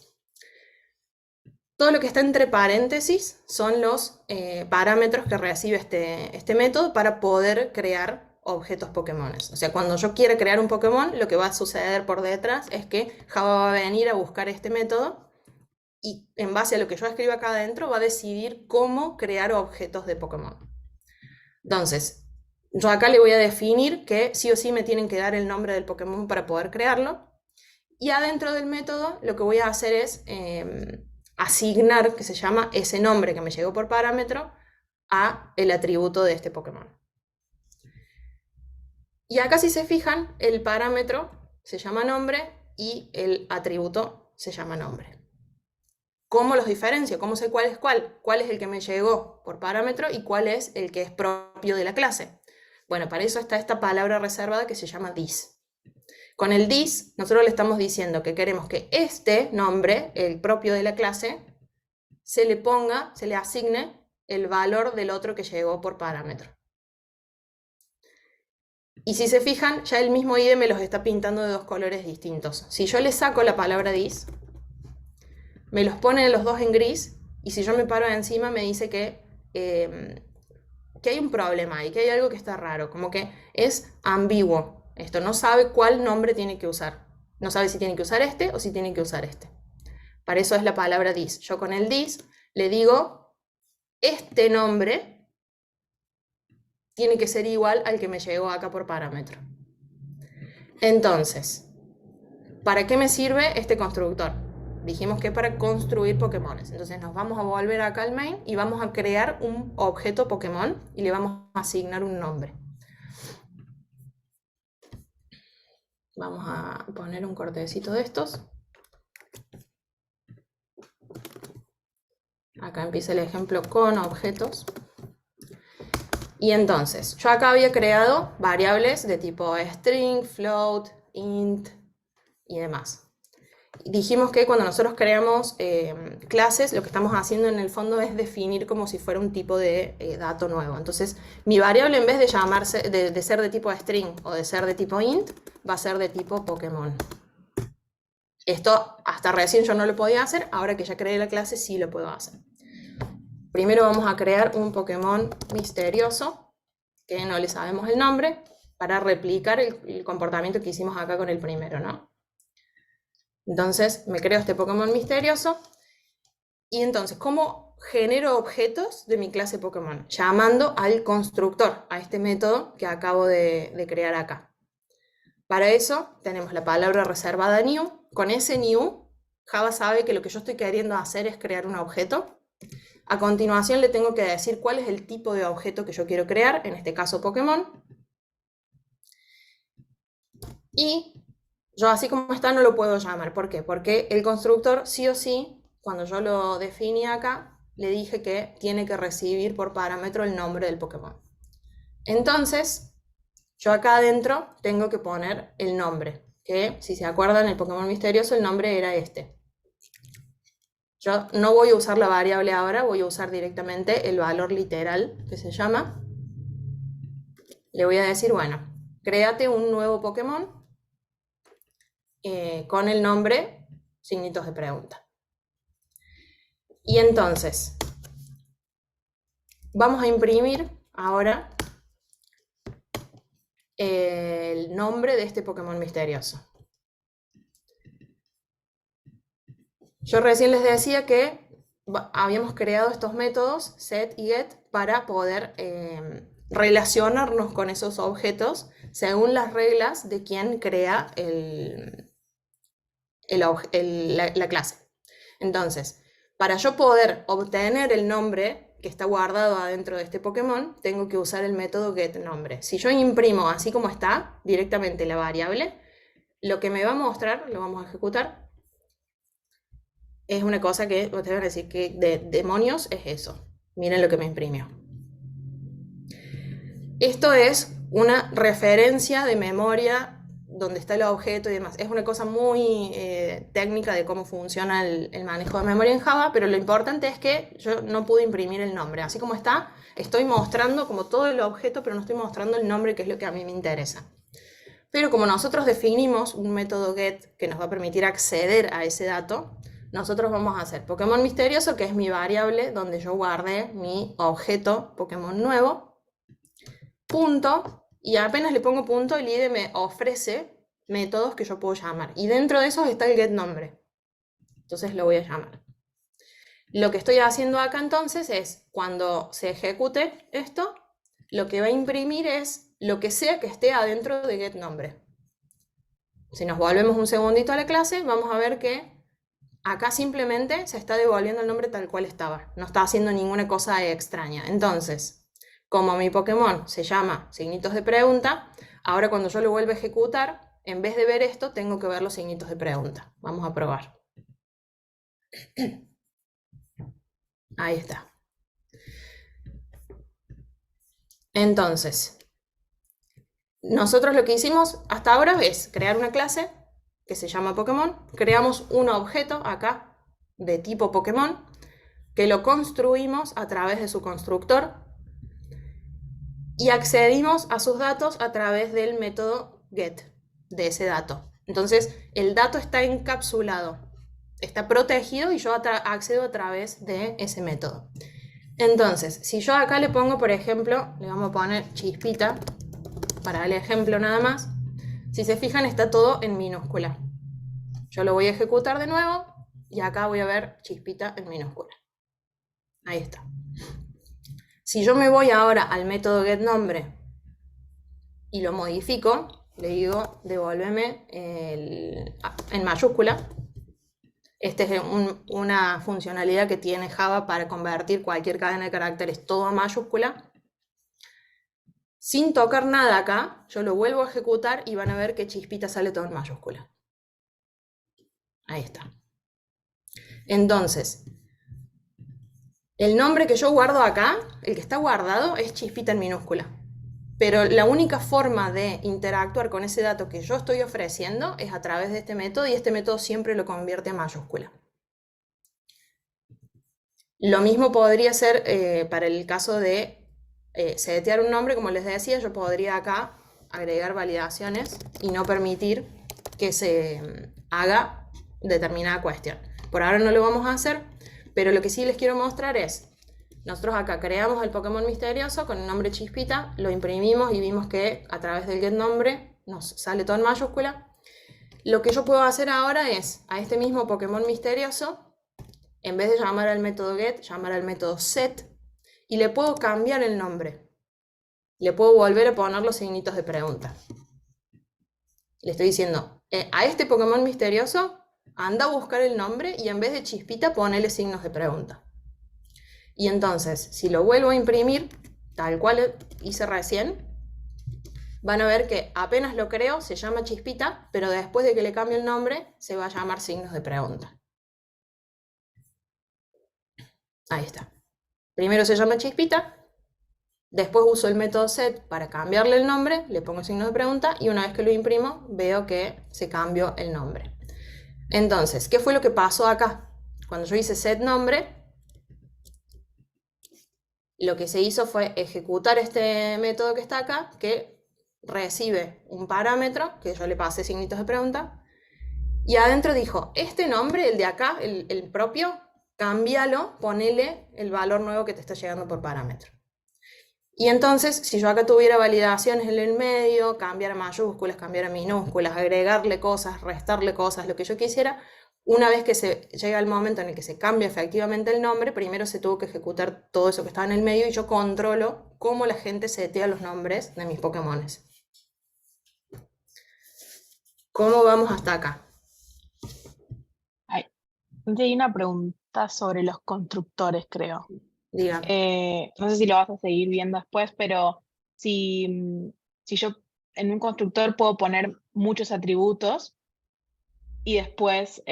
Todo lo que está entre paréntesis son los parámetros que recibe este método para poder crear objetos Pokémones. O sea, cuando yo quiera crear un Pokémon, lo que va a suceder por detrás es que Java va a venir a buscar este método y en base a lo que yo escriba acá adentro va a decidir cómo crear objetos de Pokémon. Entonces, yo acá le voy a definir que sí o sí me tienen que dar el nombre del Pokémon para poder crearlo. Y adentro del método lo que voy a hacer es asignar, que se llama ese nombre que me llegó por parámetro, a el atributo de este Pokémon. Y acá, si se fijan, el parámetro se llama nombre y el atributo se llama nombre. ¿Cómo los diferencio? ¿Cómo sé cuál es cuál? ¿Cuál es el que me llegó por parámetro y cuál es el que es propio de la clase? Bueno, para eso está esta palabra reservada que se llama this. Con el this, nosotros le estamos diciendo que queremos que este nombre, el propio de la clase, se le asigne el valor del otro que llegó por parámetro. Y si se fijan, ya el mismo IDE me los está pintando de dos colores distintos. Si yo le saco la palabra this, me los pone los dos en gris, y si yo me paro encima me dice que que hay un problema ahí, que hay algo que está raro, como que es ambiguo. Esto no sabe cuál nombre tiene que usar. No sabe si tiene que usar este o si tiene que usar este. Para eso es la palabra this. Yo con el this le digo, este nombre tiene que ser igual al que me llegó acá por parámetro. Entonces, ¿para qué me sirve este constructor? Dijimos que es para construir Pokémones. Entonces nos vamos a volver acá al main y vamos a crear un objeto Pokémon y le vamos a asignar un nombre. Vamos a poner un cortecito de estos. Acá empieza el ejemplo con objetos. Y entonces, yo acá había creado variables de tipo string, float, int y demás. Dijimos que cuando nosotros creamos clases, lo que estamos haciendo en el fondo es definir como si fuera un tipo de dato nuevo. Entonces, mi variable en vez de llamarse, de ser de tipo string o de ser de tipo int, va a ser de tipo Pokémon. Esto hasta recién yo no lo podía hacer, ahora que ya creé la clase sí lo puedo hacer. Primero vamos a crear un Pokémon misterioso, que no le sabemos el nombre, para replicar el comportamiento que hicimos acá con el primero, ¿no? Entonces me creo este Pokémon misterioso. Y entonces, ¿cómo genero objetos de mi clase Pokémon? Llamando al constructor, a este método que acabo de crear acá. Para eso tenemos la palabra reservada new. Con ese new, Java sabe que lo que yo estoy queriendo hacer es crear un objeto. A continuación le tengo que decir cuál es el tipo de objeto que yo quiero crear, en este caso Pokémon. Y yo así como está no lo puedo llamar. ¿Por qué? Porque el constructor sí o sí, cuando yo lo definí acá, le dije que tiene que recibir por parámetro el nombre del Pokémon. Entonces, yo acá adentro tengo que poner el nombre, que si se acuerdan, el Pokémon misterioso, el nombre era este. Yo no voy a usar la variable ahora, voy a usar directamente el valor literal, que se llama. Le voy a decir, bueno, créate un nuevo Pokémon con el nombre signitos de pregunta. Y entonces, vamos a imprimir ahora el nombre de este Pokémon misterioso. Yo recién les decía que habíamos creado estos métodos, set y get, para poder relacionarnos con esos objetos según las reglas de quien crea la clase. Entonces, para yo poder obtener el nombre que está guardado adentro de este Pokémon, tengo que usar el método getNombre. Si yo imprimo así como está, directamente la variable, lo que me va a mostrar, lo vamos a ejecutar, es una cosa que ustedes van a decir que de demonios es eso. Miren lo que me imprimió. Esto es una referencia de memoria donde está el objeto y demás. Es una cosa muy técnica de cómo funciona el manejo de memoria en Java, pero lo importante es que yo no pude imprimir el nombre. Así como está, estoy mostrando como todo el objeto, pero no estoy mostrando el nombre, que es lo que a mí me interesa. Pero como nosotros definimos un método get que nos va a permitir acceder a ese dato, nosotros vamos a hacer Pokémon misterioso, que es mi variable donde yo guardé mi objeto Pokémon nuevo, punto, y apenas le pongo punto, el IDE me ofrece métodos que yo puedo llamar. Y dentro de esos está el getNombre. Entonces lo voy a llamar. Lo que estoy haciendo acá entonces es, cuando se ejecute esto, lo que va a imprimir es lo que sea que esté adentro de getNombre. Si nos volvemos un segundito a la clase, vamos a ver que acá simplemente se está devolviendo el nombre tal cual estaba. No está haciendo ninguna cosa extraña. Entonces, como mi Pokémon se llama signitos de pregunta, ahora cuando yo lo vuelvo a ejecutar, en vez de ver esto, tengo que ver los signitos de pregunta. Vamos a probar. Ahí está. Entonces, nosotros lo que hicimos hasta ahora es crear una clase que se llama Pokémon. Creamos un objeto acá de tipo Pokémon que lo construimos a través de su constructor y accedimos a sus datos a través del método get de ese dato. Entonces, el dato está encapsulado, está protegido y yo accedo a través de ese método. Entonces, si yo acá le pongo, por ejemplo, le vamos a poner Chispita, para el ejemplo nada más, si se fijan está todo en minúscula. Yo lo voy a ejecutar de nuevo y acá voy a ver Chispita en minúscula. Ahí está. Si yo me voy ahora al método getNombre y lo modifico, le digo devuélveme en mayúscula. Esta es una funcionalidad que tiene Java para convertir cualquier cadena de caracteres todo a mayúscula. Sin tocar nada acá, yo lo vuelvo a ejecutar y van a ver que Chispita sale todo en mayúscula. Ahí está. Entonces, el nombre que yo guardo acá, el que está guardado, es Chispita en minúscula. Pero la única forma de interactuar con ese dato que yo estoy ofreciendo es a través de este método, y este método siempre lo convierte en mayúscula. Lo mismo podría ser para el caso de setear un nombre, como les decía, yo podría acá agregar validaciones y no permitir que se haga determinada cuestión. Por ahora no lo vamos a hacer, pero lo que sí les quiero mostrar es, nosotros acá creamos el Pokémon misterioso con el nombre Chispita, lo imprimimos y vimos que a través del getNombre nos sale todo en mayúscula. Lo que yo puedo hacer ahora es, a este mismo Pokémon misterioso, en vez de llamar al método get, llamar al método set, y le puedo cambiar el nombre. Le puedo volver a poner los signitos de pregunta. Le estoy diciendo, a este Pokémon misterioso, anda a buscar el nombre y en vez de Chispita, ponele signos de pregunta. Y entonces, si lo vuelvo a imprimir, tal cual hice recién, van a ver que apenas lo creo, se llama Chispita, pero después de que le cambie el nombre, se va a llamar signos de pregunta. Ahí está. Primero se llama Chispita, después uso el método set para cambiarle el nombre, le pongo signos de pregunta y una vez que lo imprimo veo que se cambió el nombre. Entonces, ¿qué fue lo que pasó acá? Cuando yo hice set nombre, lo que se hizo fue ejecutar este método que está acá, que recibe un parámetro, que yo le pasé signitos de pregunta, y adentro dijo, este nombre, el de acá, el propio, cámbialo, ponele el valor nuevo que te está llegando por parámetro. Y entonces, si yo acá tuviera validaciones en el medio, cambiar a mayúsculas, cambiar a minúsculas, agregarle cosas, restarle cosas, lo que yo quisiera, una vez que se llega el momento en el que se cambia efectivamente el nombre, primero se tuvo que ejecutar todo eso que estaba en el medio y yo controlo cómo la gente setea los nombres de mis Pokémones. ¿Cómo vamos hasta acá? Hay una pregunta sobre los constructores, creo. Diga. No sé si lo vas a seguir viendo después, pero si yo en un constructor puedo poner muchos atributos y después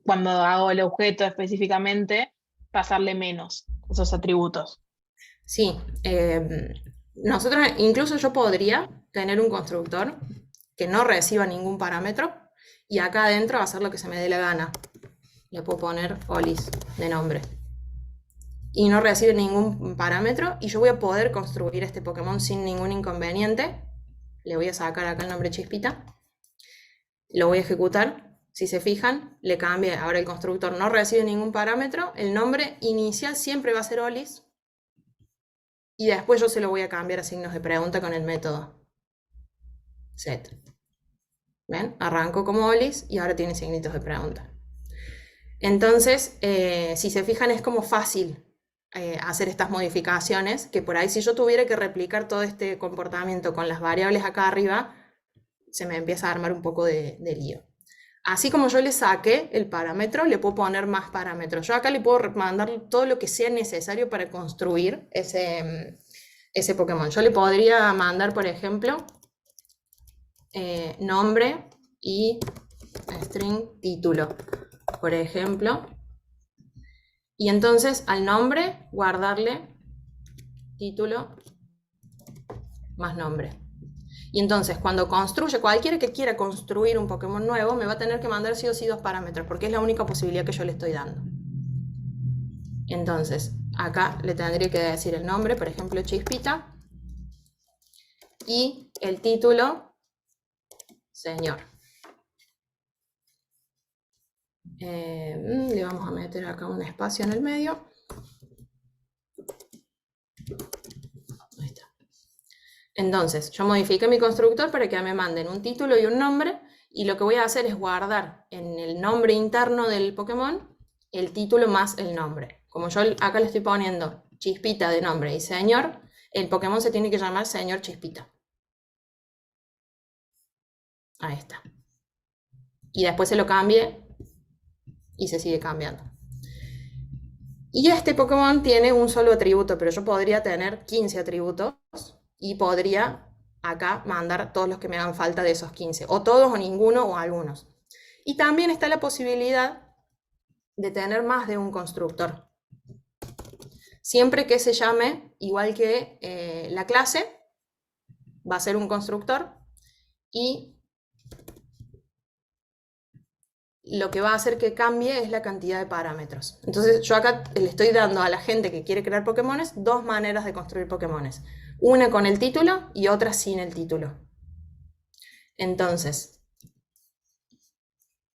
cuando hago el objeto específicamente, pasarle menos esos atributos. Sí, nosotros, incluso yo podría tener un constructor que no reciba ningún parámetro y acá adentro hacer lo que se me dé la gana. Le puedo poner Olis de nombre. Y no recibe ningún parámetro y yo voy a poder construir este Pokémon sin ningún inconveniente. Le voy a sacar acá el nombre Chispita. Lo voy a ejecutar. Si se fijan, le cambia. Ahora el constructor no recibe ningún parámetro. El nombre inicial siempre va a ser Olis. Y después yo se lo voy a cambiar a signos de pregunta con el método set. ¿Ven? Arrancó como Olis y ahora tiene signitos de pregunta. Entonces, si se fijan, es como fácil hacer estas modificaciones, que por ahí si yo tuviera que replicar todo este comportamiento con las variables acá arriba, se me empieza a armar un poco de lío. Así como yo le saqué el parámetro, le puedo poner más parámetros. Yo acá le puedo mandar todo lo que sea necesario para construir ese Pokémon. Yo le podría mandar, por ejemplo, nombre y string título, por ejemplo. Y entonces al nombre guardarle título más nombre. Y entonces cuando construye, cualquiera que quiera construir un Pokémon nuevo, me va a tener que mandar sí o sí 2 parámetros, porque es la única posibilidad que yo le estoy dando. Entonces, acá le tendría que decir el nombre, por ejemplo, Chispita, y el título, señor. Le vamos a meter acá un espacio en el medio. Entonces, yo modifiqué mi constructor para que me manden un título y un nombre, y lo que voy a hacer es guardar en el nombre interno del Pokémon el título más el nombre. Como yo acá le estoy poniendo Chispita de nombre y señor, el Pokémon se tiene que llamar señor Chispita. Ahí está. Y después se lo cambie y se sigue cambiando. Y este Pokémon tiene un solo atributo, pero yo podría tener 15 atributos y podría acá mandar todos los que me hagan falta de esos 15, o todos, o ninguno, o algunos. Y también está la posibilidad de tener más de un constructor. Siempre que se llame igual que la clase, va a ser un constructor, y lo que va a hacer que cambie es la cantidad de parámetros. Entonces yo acá le estoy dando a la gente que quiere crear Pokémones dos maneras de construir Pokémones. Una con el título y otra sin el título. Entonces,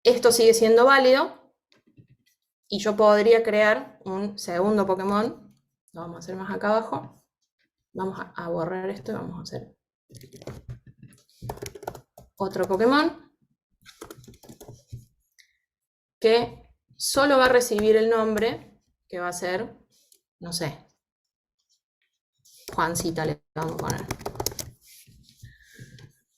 esto sigue siendo válido y yo podría crear un segundo Pokémon. Lo vamos a hacer más acá abajo. Vamos a borrar esto y vamos a hacer otro Pokémon que solo va a recibir el nombre, que va a ser, no sé, Juancita le vamos a poner.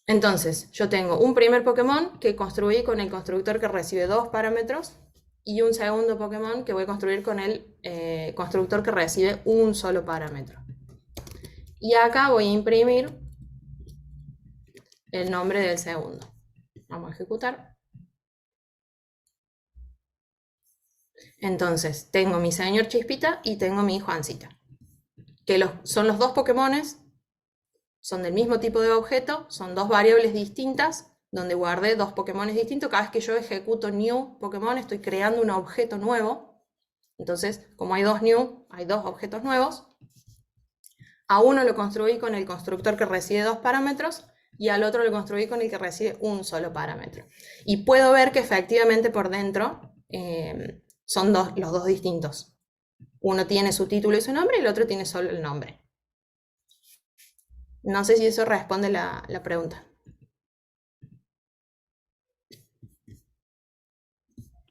Entonces, yo tengo un primer Pokémon que construí con el constructor que recibe 2 parámetros y un segundo Pokémon que voy a construir con el constructor que recibe un solo parámetro. Y acá voy a imprimir el nombre del segundo. Vamos a ejecutar. Entonces, tengo mi señor Chispita y tengo mi Juancita. Que son los dos Pokémones, son del mismo tipo de objeto, son dos variables distintas, donde guardé dos Pokémones distintos. Cada vez que yo ejecuto new Pokémon, estoy creando un objeto nuevo. Entonces, como hay dos new, hay dos objetos nuevos. A uno lo construí con el constructor que recibe 2 parámetros, y al otro lo construí con el que recibe un solo parámetro. Y puedo ver que efectivamente por dentro son los dos distintos. Uno tiene su título y su nombre, y el otro tiene solo el nombre. No sé si eso responde la pregunta.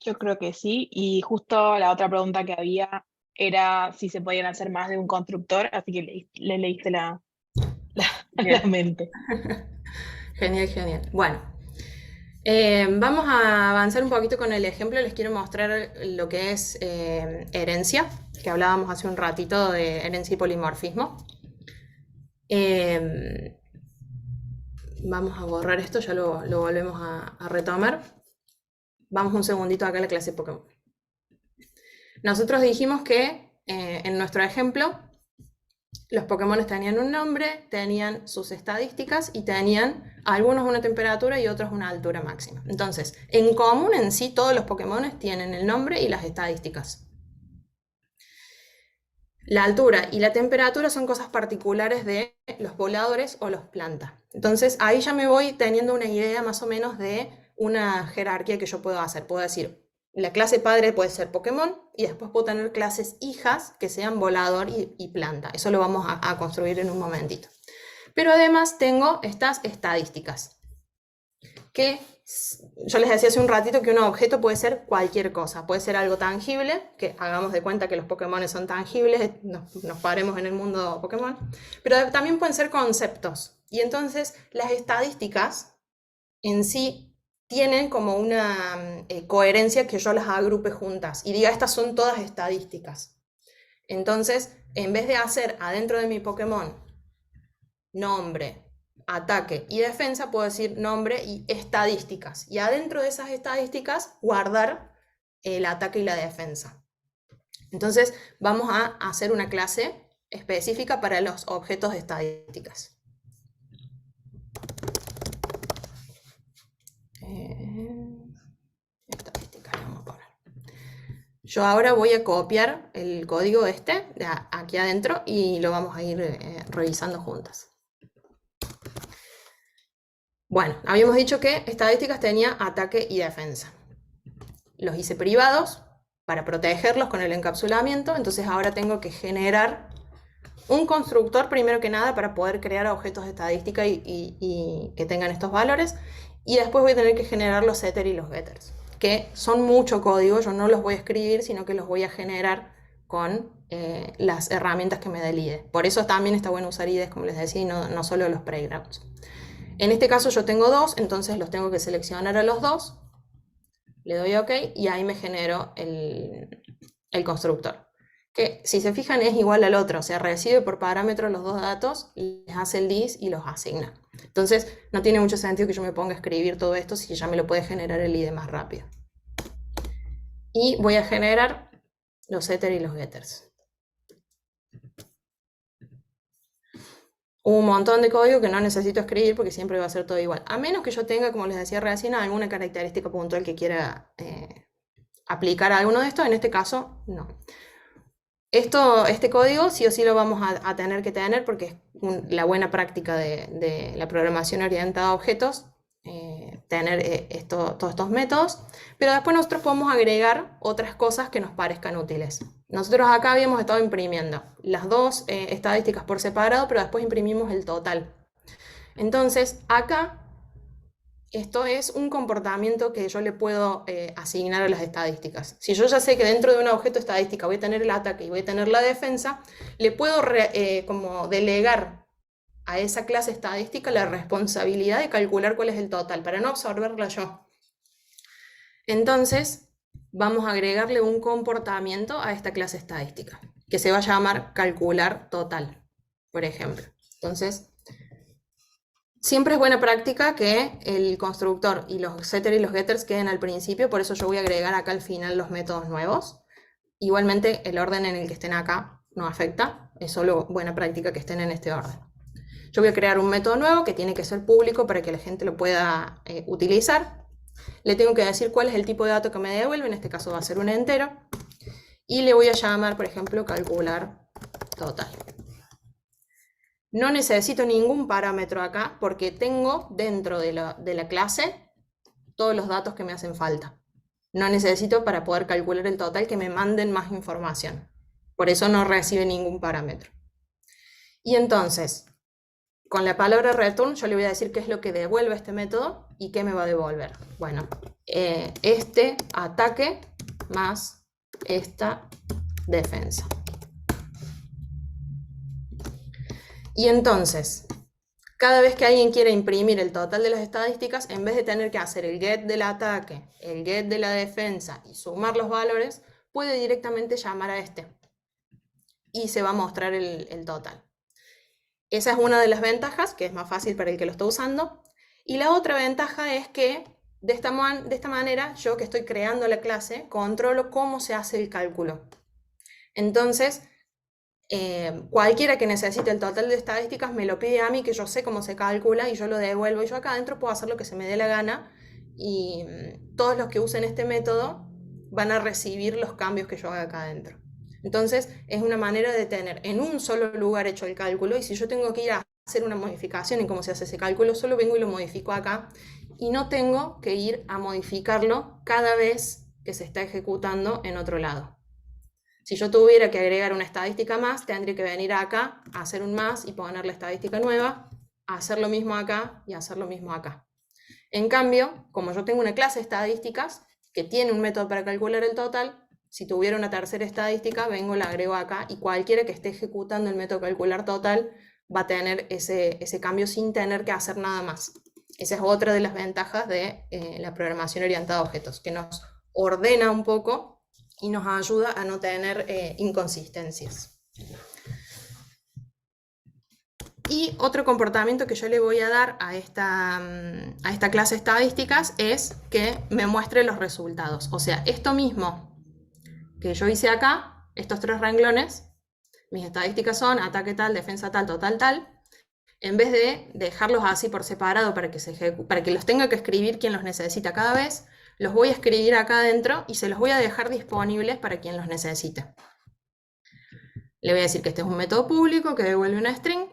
Yo creo que sí, y justo la otra pregunta que había era si se podían hacer más de un constructor, así que le leíste la mente. Genial, genial. Bueno, vamos a avanzar un poquito con el ejemplo. Les quiero mostrar lo que es herencia, que hablábamos hace un ratito de herencia y polimorfismo. Vamos a borrar esto, ya lo volvemos a retomar. Vamos un segundito acá a la clase Pokémon. Nosotros dijimos que en nuestro ejemplo los Pokémon tenían un nombre, tenían sus estadísticas y tenían algunos una temperatura y otros una altura máxima. Entonces, en común en sí todos los Pokémon tienen el nombre y las estadísticas. La altura y la temperatura son cosas particulares de los voladores o los plantas. Entonces, ahí ya me voy teniendo una idea más o menos de una jerarquía que yo puedo hacer. Puedo decir, la clase padre puede ser Pokémon y después puedo tener clases hijas que sean volador y planta. Eso lo vamos a construir en un momentito. Pero además tengo estas estadísticas, que yo les decía hace un ratito que un objeto puede ser cualquier cosa. Puede ser algo tangible, que hagamos de cuenta que los Pokémon son tangibles, nos paremos en el mundo Pokémon, pero también pueden ser conceptos. Y entonces las estadísticas en sí tienen como una coherencia que yo las agrupe juntas y diga, estas son todas estadísticas. Entonces, en vez de hacer adentro de mi Pokémon nombre, ataque y defensa, puedo decir nombre y estadísticas. Y adentro de esas estadísticas, guardar el ataque y la defensa. Entonces, vamos a hacer una clase específica para los objetos de estadísticas. Estadísticas, vamos a poner. Yo ahora voy a copiar el código de aquí adentro y lo vamos a ir revisando juntas. Bueno, habíamos dicho que estadísticas tenía ataque y defensa. Los hice privados para protegerlos con el encapsulamiento, entonces ahora tengo que generar un constructor primero que nada para poder crear objetos de estadística y que tengan estos valores, y después voy a tener que generar los setters y los getters, que son mucho código, yo no los voy a escribir, sino que los voy a generar con las herramientas que me da el IDE. Por eso también está bueno usar IDEs, como les decía, y no solo los playgrounds. En este caso yo tengo dos, entonces los tengo que seleccionar a los dos, le doy OK y ahí me genero el constructor. Que si se fijan es igual al otro, o sea, recibe por parámetros los dos datos, les hace el dis y los asigna. Entonces no tiene mucho sentido que yo me ponga a escribir todo esto si ya me lo puede generar el IDE más rápido. Y voy a generar los setters y los getters. Un montón de código que no necesito escribir porque siempre va a ser todo igual. A menos que yo tenga, como les decía recién, alguna característica puntual que quiera aplicar a alguno de estos. En este caso, no. Este código sí o sí lo vamos a tener que tener porque es la buena práctica de la programación orientada a objetos, tener todos estos métodos, pero después nosotros podemos agregar otras cosas que nos parezcan útiles. Nosotros acá habíamos estado imprimiendo las dos estadísticas por separado, pero después imprimimos el total. Entonces acá esto es un comportamiento que yo le puedo asignar a las estadísticas. Si yo ya sé que dentro de un objeto estadística voy a tener el ataque y voy a tener la defensa, le puedo como delegar a esa clase estadística la responsabilidad de calcular cuál es el total, para no absorberla yo. Entonces, vamos a agregarle un comportamiento a esta clase estadística, que se va a llamar calcular total, por ejemplo. Entonces, siempre es buena práctica que el constructor y los setters y los getters queden al principio, por eso yo voy a agregar acá al final los métodos nuevos. Igualmente, el orden en el que estén acá no afecta, es solo buena práctica que estén en este orden. Yo voy a crear un método nuevo que tiene que ser público para que la gente lo pueda utilizar. Le tengo que decir cuál es el tipo de dato que me devuelve, en este caso va a ser un entero. Y le voy a llamar, por ejemplo, calcular total. No necesito ningún parámetro acá porque tengo dentro de la clase todos los datos que me hacen falta. No necesito para poder calcular el total que me manden más información. Por eso no recibe ningún parámetro. Y entonces, con la palabra return yo le voy a decir qué es lo que devuelve este método y qué me va a devolver. Bueno, este ataque más esta defensa. Y entonces, cada vez que alguien quiera imprimir el total de las estadísticas, en vez de tener que hacer el get del ataque, el get de la defensa y sumar los valores, puede directamente llamar a este. Y se va a mostrar el total. Esa es una de las ventajas, que es más fácil para el que lo está usando. Y la otra ventaja es que de esta manera, yo que estoy creando la clase, controlo cómo se hace el cálculo. Entonces, cualquiera que necesite el total de estadísticas me lo pide a mí, que yo sé cómo se calcula y yo lo devuelvo. Y yo acá adentro puedo hacer lo que se me dé la gana. Y todos los que usen este método van a recibir los cambios que yo haga acá adentro. Entonces, es una manera de tener en un solo lugar hecho el cálculo, y si yo tengo que ir a hacer una modificación en cómo se hace ese cálculo, solo vengo y lo modifico acá, y no tengo que ir a modificarlo cada vez que se está ejecutando en otro lado. Si yo tuviera que agregar una estadística más, tendría que venir acá, a hacer un más y poner la estadística nueva, hacer lo mismo acá y hacer lo mismo acá. En cambio, como yo tengo una clase de estadísticas que tiene un método para calcular el total, si tuviera una tercera estadística, vengo, la agrego acá, y cualquiera que esté ejecutando el método calcular total va a tener ese cambio sin tener que hacer nada más. Esa es otra de las ventajas de la programación orientada a objetos, que nos ordena un poco y nos ayuda a no tener inconsistencias. Y otro comportamiento que yo le voy a dar a esta clase estadísticas es que me muestre los resultados. O sea, esto mismo que yo hice acá, estos tres renglones, mis estadísticas son ataque tal, defensa tal, total tal, en vez de dejarlos así por separado para que los tenga que escribir quien los necesita cada vez, los voy a escribir acá adentro y se los voy a dejar disponibles para quien los necesite. Le voy a decir que este es un método público que devuelve una string.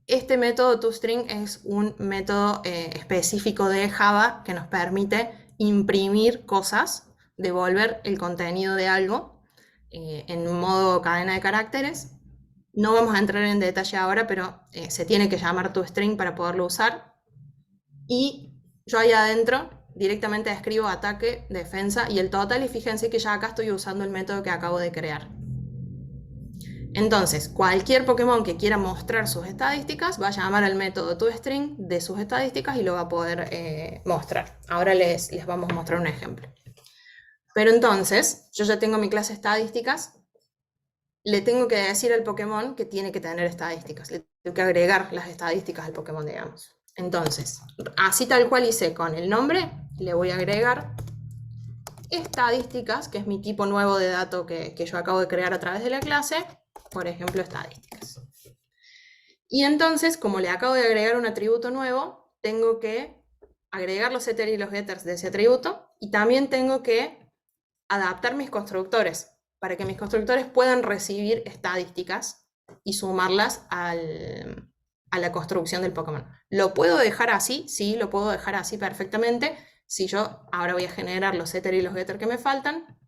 Este método toString es un método específico de Java que nos permite imprimir cosas, devolver el contenido de algo en modo cadena de caracteres. No vamos a entrar en detalle ahora, pero se tiene que llamar toString para poderlo usar. Y yo ahí adentro directamente escribo ataque, defensa y el total, y fíjense que ya acá estoy usando el método que acabo de crear. Entonces, cualquier Pokémon que quiera mostrar sus estadísticas va a llamar al método toString de sus estadísticas y lo va a poder mostrar. Ahora les vamos a mostrar un ejemplo. Pero entonces, yo ya tengo mi clase estadísticas, le tengo que decir al Pokémon que tiene que tener estadísticas, le tengo que agregar las estadísticas al Pokémon, digamos. Entonces, así tal cual hice con el nombre, le voy a agregar estadísticas, que es mi tipo nuevo de dato que yo acabo de crear a través de la clase, por ejemplo, estadísticas. Y entonces, como le acabo de agregar un atributo nuevo, tengo que agregar los setters y los getters de ese atributo, y también tengo que adaptar mis constructores, para que mis constructores puedan recibir estadísticas y sumarlas a la construcción del Pokémon. ¿Lo puedo dejar así? Sí, lo puedo dejar así perfectamente. Si yo ahora voy a generar los setters y los getters que me faltan,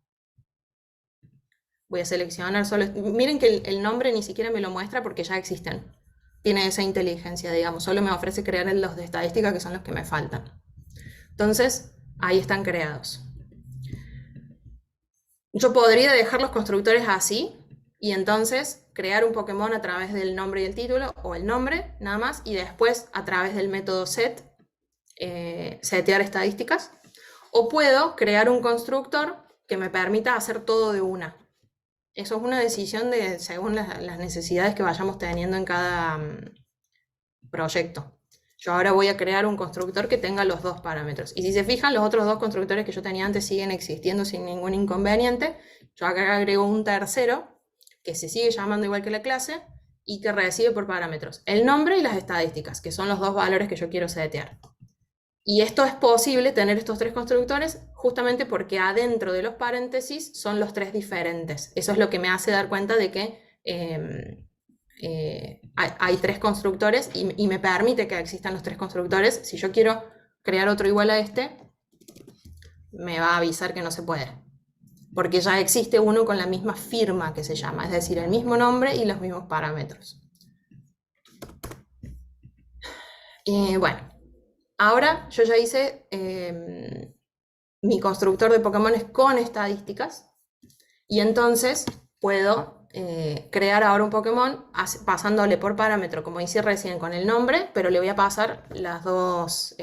voy a seleccionar solo... Miren que el nombre ni siquiera me lo muestra porque ya existen. Tiene esa inteligencia, digamos. Solo me ofrece crear los de estadística, que son los que me faltan. Entonces, ahí están creados. Yo podría dejar los constructores así y entonces crear un Pokémon a través del nombre y el título, o el nombre nada más, y después a través del método set setear estadísticas. O puedo crear un constructor que me permita hacer todo de una. Eso es una decisión según las necesidades que vayamos teniendo en cada proyecto. Yo ahora voy a crear un constructor que tenga los dos parámetros. Y si se fijan, los otros dos constructores que yo tenía antes siguen existiendo sin ningún inconveniente. Yo acá agrego un tercero que se sigue llamando igual que la clase y que recibe por parámetros el nombre y las estadísticas, que son los dos valores que yo quiero setear. Y esto es posible, tener estos tres constructores, justamente porque adentro de los paréntesis son los tres diferentes. Eso es lo que me hace dar cuenta de que hay tres constructores y me permite que existan los tres constructores. Si yo quiero crear otro igual a este, me va a avisar que no se puede, porque ya existe uno con la misma firma, que se llama, es decir, el mismo nombre y los mismos parámetros. Bueno, ahora yo ya hice mi constructor de Pokémon con estadísticas, y entonces puedo crear ahora un Pokémon pasándole por parámetro, como hice recién con el nombre, pero le voy a pasar los dos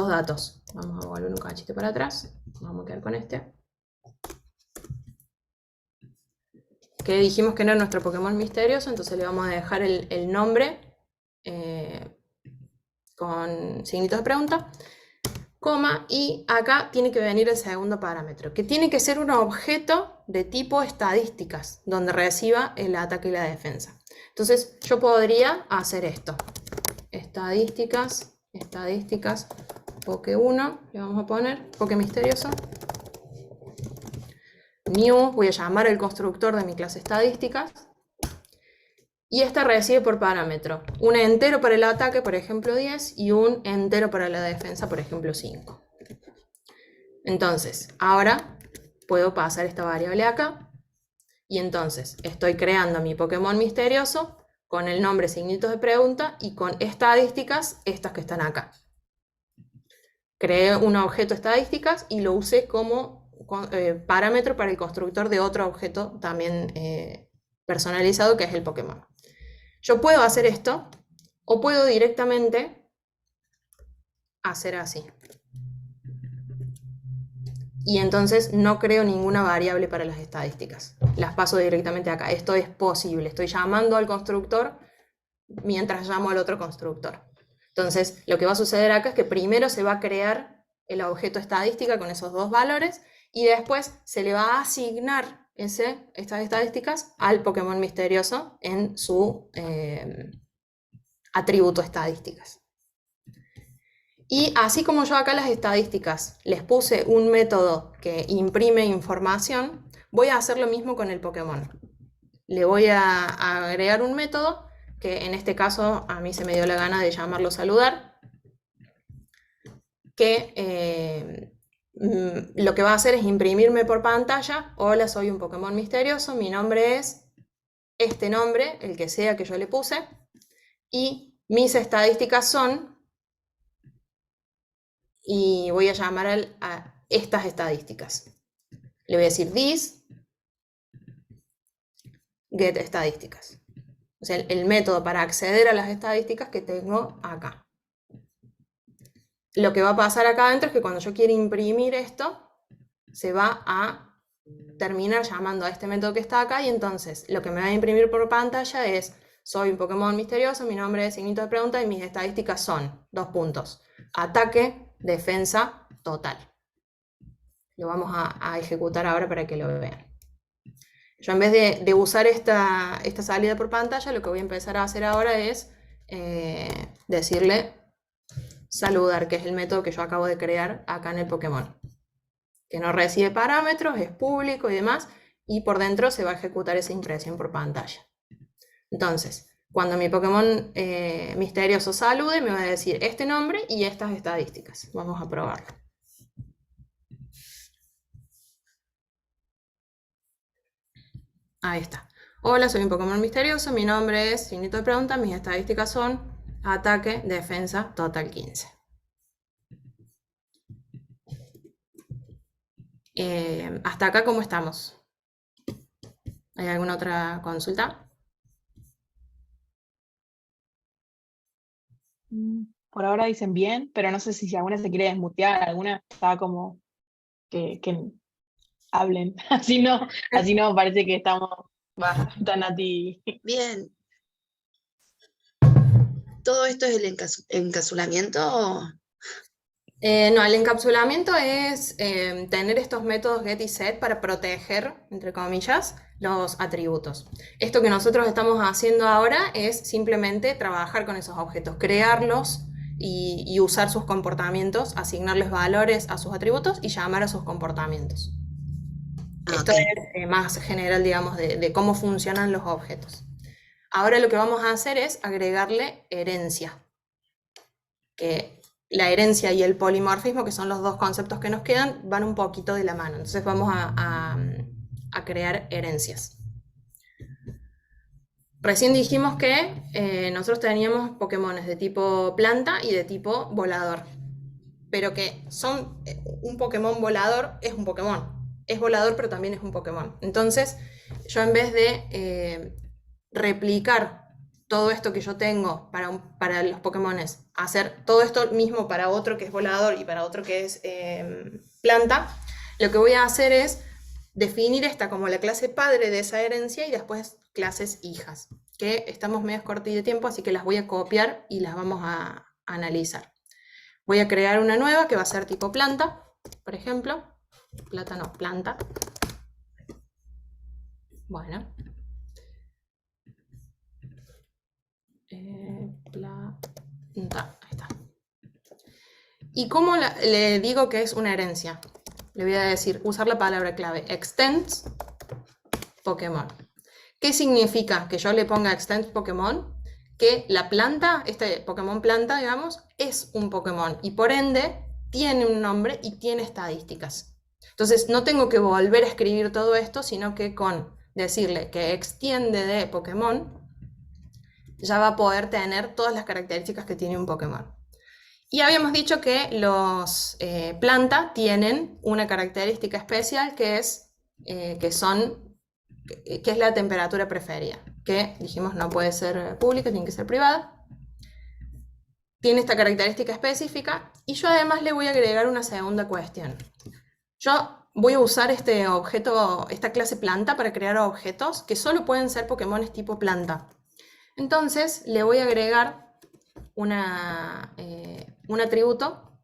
datos. Vamos a volver un cachito para atrás. Vamos a quedar con este. Que dijimos que no era nuestro Pokémon misterioso, entonces le vamos a dejar el nombre con signitos de pregunta, coma, y acá tiene que venir el segundo parámetro, que tiene que ser un objeto de tipo estadísticas, donde reciba el ataque y la defensa. Entonces yo podría hacer esto. Estadísticas, Poké1, le vamos a poner, Poké misterioso. New, voy a llamar el constructor de mi clase estadísticas. Y esta recibe por parámetro un entero para el ataque, por ejemplo 10, y un entero para la defensa, por ejemplo 5. Entonces, ahora puedo pasar esta variable acá, y entonces estoy creando mi Pokémon misterioso con el nombre, signitos de pregunta, y con estadísticas, estas que están acá. Creé un objeto estadísticas y lo usé como parámetro para el constructor de otro objeto también personalizado, que es el Pokémon. Yo puedo hacer esto, o puedo directamente hacer así. Y entonces no creo ninguna variable para las estadísticas. Las paso directamente acá. Esto es posible. Estoy llamando al constructor mientras llamo al otro constructor. Entonces, lo que va a suceder acá es que primero se va a crear el objeto estadística con esos dos valores, y después se le va a asignar estas estadísticas al Pokémon misterioso en su atributo estadísticas. Y así como yo acá las estadísticas les puse un método que imprime información, voy a hacer lo mismo con el Pokémon. Le voy a agregar un método que en este caso a mí se me dio la gana de llamarlo saludar, que lo que va a hacer es imprimirme por pantalla: hola, soy un Pokémon misterioso, mi nombre es, este nombre, el que sea que yo le puse, y mis estadísticas son, y voy a llamar a estas estadísticas. Le voy a decir this, get estadísticas. O sea, el método para acceder a las estadísticas que tengo acá. Lo que va a pasar acá adentro es que cuando yo quiera imprimir esto, se va a terminar llamando a este método que está acá, y entonces lo que me va a imprimir por pantalla es: soy un Pokémon misterioso, mi nombre es signito de pregunta y mis estadísticas son, ataque, defensa, total. Lo vamos a ejecutar ahora para que lo vean. Yo, en vez de usar esta salida por pantalla, lo que voy a empezar a hacer ahora es decirle saludar, que es el método que yo acabo de crear acá en el Pokémon, que no recibe parámetros, es público y demás, y por dentro se va a ejecutar esa impresión por pantalla. Entonces, cuando mi Pokémon misterioso salude, me va a decir este nombre y estas estadísticas. Vamos a probarlo. Ahí está. Hola, soy un Pokémon misterioso, mi nombre es signito de pregunta, mis estadísticas son ataque, defensa, total 15. Hasta acá, ¿cómo estamos? ¿Hay alguna otra consulta? Por ahora dicen bien, pero no sé si alguna se quiere desmutear, alguna está como que hablen. Así no parece que estamos tan a ti. Bien. ¿Todo esto es el encapsulamiento? No, el encapsulamiento es tener estos métodos get y set para proteger, entre comillas, los atributos. Esto que nosotros estamos haciendo ahora es simplemente trabajar con esos objetos, crearlos y usar sus comportamientos, asignarles valores a sus atributos y llamar a sus comportamientos. Esto Ok. es más general, digamos, de cómo funcionan los objetos. Ahora lo que vamos a hacer es agregarle herencia, que la herencia y el polimorfismo, que son los dos conceptos que nos quedan, van un poquito de la mano. Entonces vamos a crear herencias. Recién dijimos que nosotros teníamos Pokémones de tipo planta y de tipo volador, pero que son un Pokémon volador es un Pokémon. Es volador, pero también es un Pokémon. Entonces, yo, en vez de replicar todo esto que yo tengo para los Pokémones, hacer todo esto mismo para otro que es volador y para otro que es planta, lo que voy a hacer es definir esta como la clase padre de esa herencia y después clases hijas, que estamos medio cortos de tiempo, así que las voy a copiar y las vamos a analizar. Voy a crear una nueva que va a ser tipo planta, por ejemplo. Planta. Bueno. Planta, ahí está. ¿Y cómo le digo que es una herencia? Le voy a decir, usar la palabra clave extends Pokémon. ¿Qué significa que yo le ponga extends Pokémon? Que la planta, este Pokémon planta, digamos, es un Pokémon y por ende tiene un nombre y tiene estadísticas. Entonces no tengo que volver a escribir todo esto, sino que con decirle que extiende de Pokémon ya va a poder tener todas las características que tiene un Pokémon. Y habíamos dicho que los planta tienen una característica especial que es la temperatura preferida, que dijimos no puede ser pública, tiene que ser privada. Tiene esta característica específica y yo además le voy a agregar una segunda cuestión. Yo voy a usar este objeto, esta clase planta, para crear objetos que solo pueden ser Pokémones tipo planta. Entonces le voy a agregar un atributo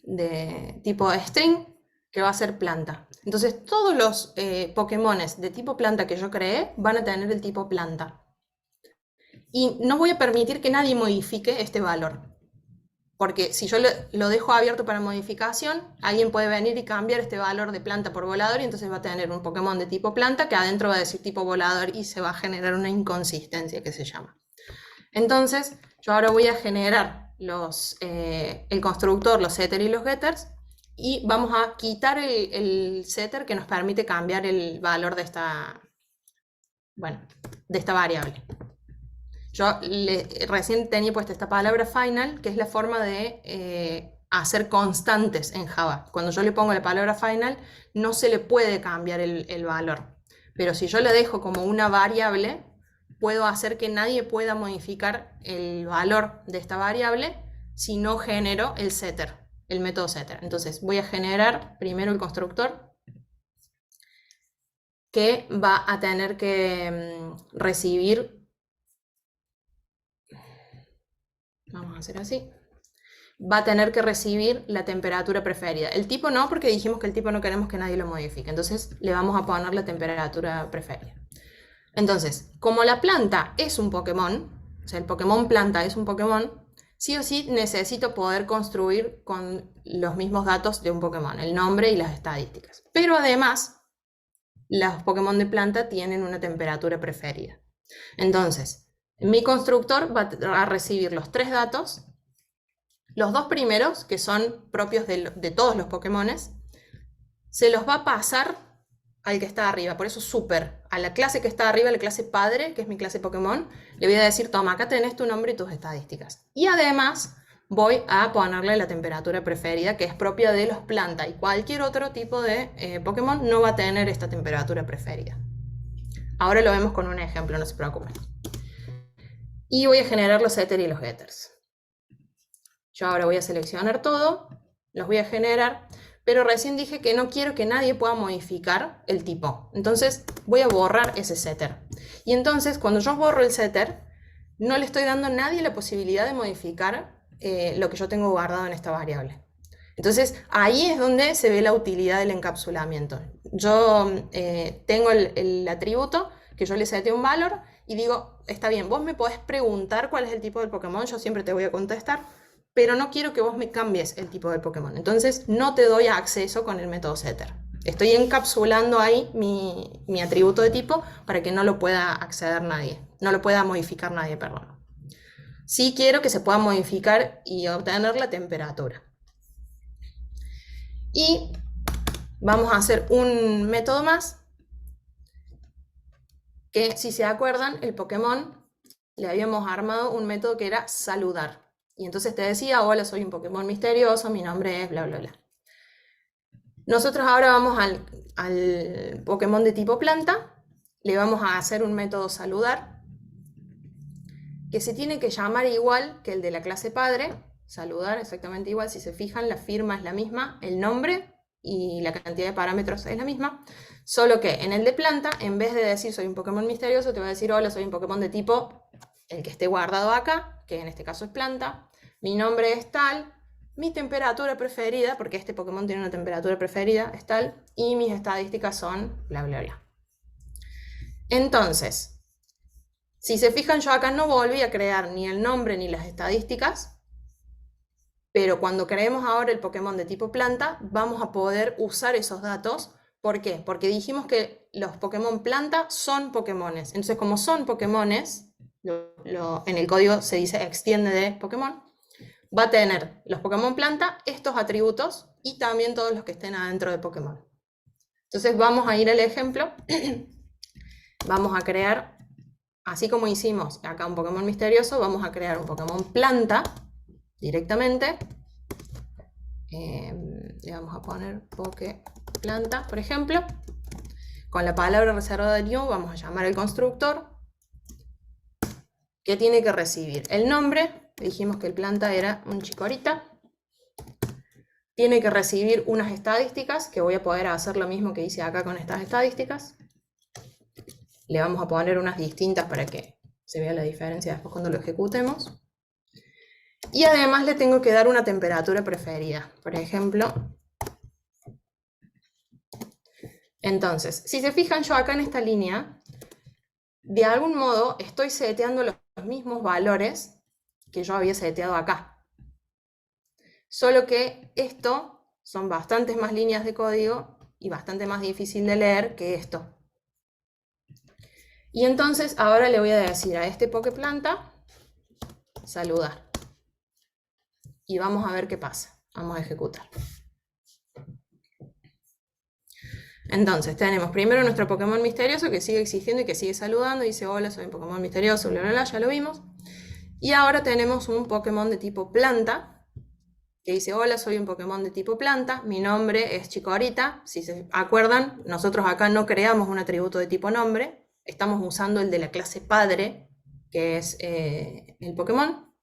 de tipo string que va a ser planta. Entonces todos los Pokémones de tipo planta que yo creé van a tener el tipo planta. Y no voy a permitir que nadie modifique este valor. Porque si yo lo dejo abierto para modificación, alguien puede venir y cambiar este valor de planta por volador y entonces va a tener un Pokémon de tipo planta que adentro va a decir tipo volador y se va a generar una inconsistencia que se llama. Entonces, yo ahora voy a generar el constructor, los setters y los getters, y vamos a quitar el setter que nos permite cambiar el valor de bueno, de esta variable. Yo recién tenía puesta esta palabra final, que es la forma de hacer constantes en Java. Cuando yo le pongo la palabra final, no se le puede cambiar el valor. Pero si yo le dejo como una variable, puedo hacer que nadie pueda modificar el valor de esta variable si no genero el setter, el método setter. Entonces voy a generar primero el constructor, que va a tener que recibir, vamos a hacer así, va a tener que recibir la temperatura preferida. El tipo no, porque dijimos que el tipo no queremos que nadie lo modifique, entonces le vamos a poner la temperatura preferida. Entonces, como la planta es un Pokémon, o sea, el Pokémon planta es un Pokémon, sí o sí necesito poder construir con los mismos datos de un Pokémon, el nombre y las estadísticas. Pero además, los Pokémon de planta tienen una temperatura preferida. Entonces, mi constructor va a recibir los 3 datos, los 2 primeros, que son propios de todos los Pokémones, se los va a pasar al que está arriba, por eso super, a la clase que está arriba, la clase padre, que es mi clase Pokémon, le voy a decir, toma, acá tenés tu nombre y tus estadísticas. Y además voy a ponerle la temperatura preferida, que es propia de los planta, y cualquier otro tipo de Pokémon no va a tener esta temperatura preferida. Ahora lo vemos con un ejemplo, no se preocupen. Y voy a generar los setters y los getters. Yo ahora voy a seleccionar todo, los voy a generar, pero recién dije que no quiero que nadie pueda modificar el tipo. Entonces voy a borrar ese setter. Y entonces cuando yo borro el setter, no le estoy dando a nadie la posibilidad de modificar lo que yo tengo guardado en esta variable. Entonces ahí es donde se ve la utilidad del encapsulamiento. Yo tengo el atributo que yo le seteo un valor y digo, está bien, vos me podés preguntar cuál es el tipo del Pokémon, yo siempre te voy a contestar, pero no quiero que vos me cambies el tipo del Pokémon. Entonces no te doy acceso con el método setter. Estoy encapsulando ahí mi atributo de tipo para que no lo pueda acceder nadie, no lo pueda modificar nadie, perdón. Sí quiero que se pueda modificar y obtener la temperatura. Y vamos a hacer un método más, que si se acuerdan, el Pokémon le habíamos armado un método que era saludar. Y entonces te decía, hola, soy un Pokémon misterioso, mi nombre es bla, bla, bla. Nosotros ahora vamos al Pokémon de tipo planta, le vamos a hacer un método saludar, que se tiene que llamar igual que el de la clase padre, saludar exactamente igual, si se fijan, la firma es la misma, el nombre y la cantidad de parámetros es la misma, solo que en el de planta, en vez de decir soy un Pokémon misterioso, te voy a decir, hola, soy un Pokémon de tipo, el que esté guardado acá, que en este caso es planta, mi nombre es tal, mi temperatura preferida, porque este Pokémon tiene una temperatura preferida, es tal, y mis estadísticas son bla, bla, bla. Entonces, si se fijan, yo acá no volví a crear ni el nombre ni las estadísticas, pero cuando creemos ahora el Pokémon de tipo planta, vamos a poder usar esos datos. ¿Por qué? Porque dijimos que los Pokémon planta son Pokémones. Entonces, como son Pokémones, en el código se dice extiende de Pokémon, va a tener los Pokémon planta estos atributos y también todos los que estén adentro de Pokémon. Entonces vamos a ir al ejemplo. Vamos a crear, así como hicimos acá un Pokémon misterioso, vamos a crear un Pokémon planta directamente. Le vamos a poner Poké planta, por ejemplo. Con la palabra reservada de new vamos a llamar al constructor, que tiene que recibir el nombre. Dijimos que el planta era un chikorita. Tiene que recibir unas estadísticas, que voy a poder hacer lo mismo que hice acá con estas estadísticas. Le vamos a poner unas distintas para que se vea la diferencia después cuando lo ejecutemos. Y además le tengo que dar una temperatura preferida. Por ejemplo, entonces, si se fijan, yo acá en esta línea, de algún modo estoy seteando los mismos valores que yo había seteado acá. Solo que esto son bastantes más líneas de código y bastante más difícil de leer que esto. Y entonces ahora le voy a decir a este Poképlanta, saludar. Y vamos a ver qué pasa. Vamos a ejecutar. Entonces, tenemos primero nuestro Pokémon misterioso que sigue existiendo y que sigue saludando. Dice, hola, soy un Pokémon misterioso, bla, bla, bla, ya lo vimos. Y ahora tenemos un Pokémon de tipo planta, que dice, hola, soy un Pokémon de tipo planta, mi nombre es Chikorita. Si se acuerdan, nosotros acá no creamos un atributo de tipo nombre, estamos usando el de la clase padre, que es el Pokémon.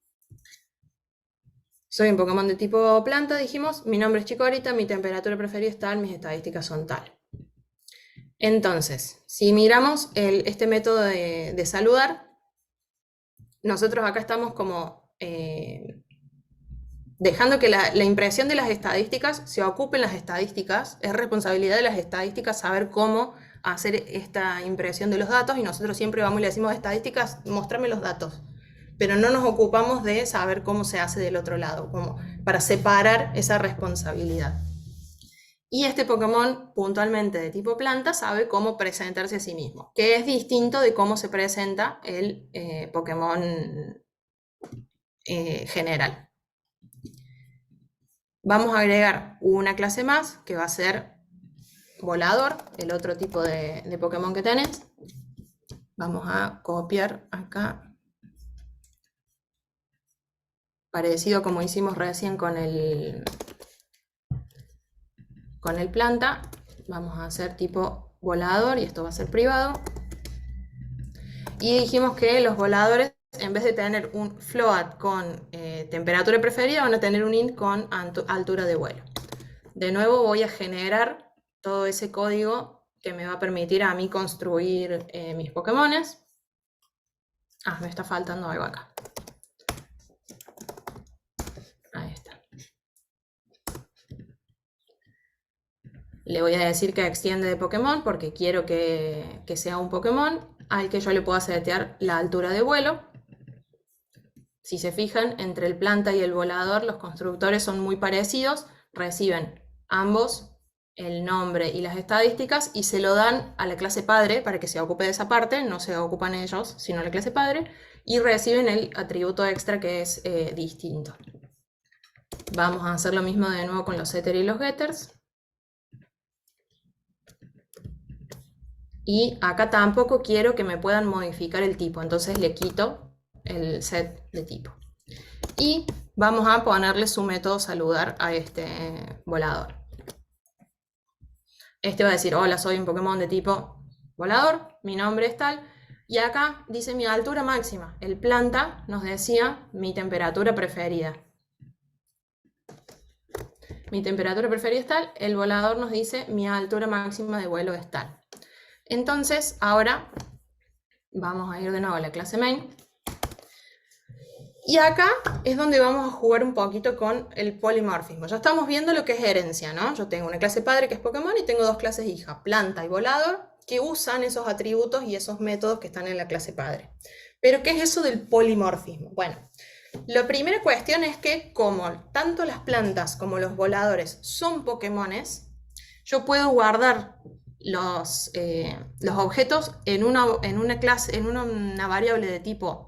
Soy un Pokémon de tipo planta, dijimos, mi nombre es Chikorita, mi temperatura preferida es tal, mis estadísticas son tal. Entonces, si miramos este método de saludar, nosotros acá estamos como dejando que la impresión de las estadísticas se ocupen las estadísticas. Es responsabilidad de las estadísticas saber cómo hacer esta impresión de los datos, y nosotros siempre vamos y le decimos, estadísticas, mostrame los datos. Pero no nos ocupamos de saber cómo se hace del otro lado, como para separar esa responsabilidad. Y este Pokémon, puntualmente de tipo planta, sabe cómo presentarse a sí mismo, que es distinto de cómo se presenta el Pokémon general. Vamos a agregar una clase más, que va a ser volador, el otro tipo de Pokémon que tenés. Vamos a copiar acá, parecido como hicimos recién con el planta. Vamos a hacer tipo volador y esto va a ser privado. Y dijimos que los voladores, en vez de tener un float con temperatura preferida, van a tener un int con altura de vuelo. De nuevo voy a generar todo ese código que me va a permitir a mí construir mis Pokémones. Ah, me está faltando algo acá. Ahí está. Le voy a decir que extiende de Pokémon porque quiero que sea un Pokémon al que yo le pueda setear la altura de vuelo. Si se fijan, entre el planta y el volador los constructores son muy parecidos, reciben ambos el nombre y las estadísticas y se lo dan a la clase padre para que se ocupe de esa parte, no se ocupan ellos, sino la clase padre, y reciben el atributo extra que es distinto. Vamos a hacer lo mismo de nuevo con los setters y los getters. Y acá tampoco quiero que me puedan modificar el tipo, entonces le quito el set de tipo. Y vamos a ponerle su método saludar a este volador. Este va a decir, hola, soy un Pokémon de tipo volador, mi nombre es tal. Y acá dice mi altura máxima. El planta nos decía mi temperatura preferida. Mi temperatura preferida es tal, el volador nos dice mi altura máxima de vuelo es tal. Entonces, ahora vamos a ir de nuevo a la clase main. Y acá es donde vamos a jugar un poquito con el polimorfismo. Ya estamos viendo lo que es herencia, ¿no? Yo tengo una clase padre que es Pokémon y tengo dos clases hija, planta y volador, que usan esos atributos y esos métodos que están en la clase padre. Pero, ¿qué es eso del polimorfismo? Bueno, la primera cuestión es que como tanto las plantas como los voladores son Pokémones, yo puedo guardar los objetos en una clase, en una variable de tipo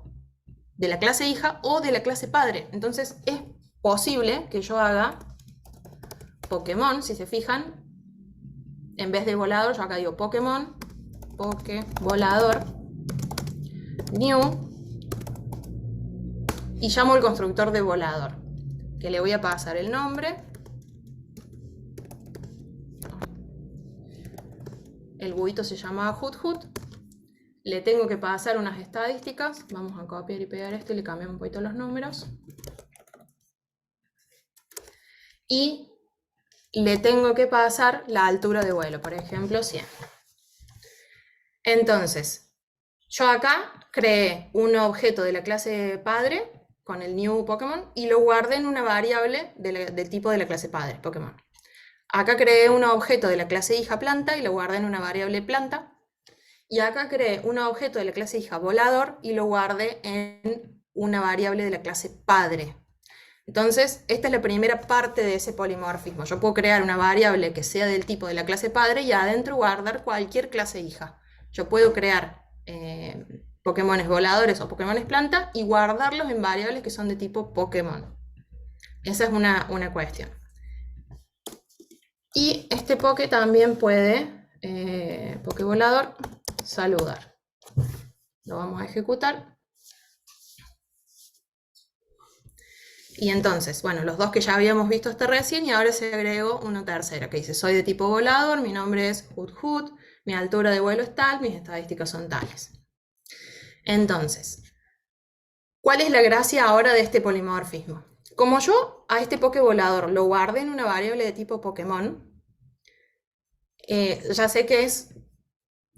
de la clase hija o de la clase padre. Entonces es posible que yo haga Pokémon, si se fijan, en vez de volador, yo acá digo Pokémon, volador, new, y llamo el constructor de volador, que le voy a pasar el nombre. El buito se llama Hut. Le tengo que pasar unas estadísticas. Vamos a copiar y pegar esto y le cambiamos un poquito los números. Y le tengo que pasar la altura de vuelo, por ejemplo 100. Entonces, yo acá creé un objeto de la clase padre con el new Pokémon y lo guardé en una variable del tipo de la clase padre, Pokémon. Acá creé un objeto de la clase hija planta y lo guardé en una variable planta. Y acá creé un objeto de la clase hija volador y lo guardé en una variable de la clase padre. Entonces, esta es la primera parte de ese polimorfismo. Yo puedo crear una variable que sea del tipo de la clase padre y adentro guardar cualquier clase hija. Yo puedo crear Pokémones voladores o Pokémones planta y guardarlos en variables que son de tipo Pokémon. Esa es una cuestión. Y este Poké también puede Pokévolador, saludar. Lo vamos a ejecutar. Y entonces, bueno, los dos que ya habíamos visto hasta recién, y ahora se agregó uno tercero que dice: soy de tipo volador, mi nombre es Hut, mi altura de vuelo es tal, mis estadísticas son tales. Entonces, ¿cuál es la gracia ahora de este polimorfismo? Como yo a este Pokévolador lo guardé en una variable de tipo Pokémon, ya sé que es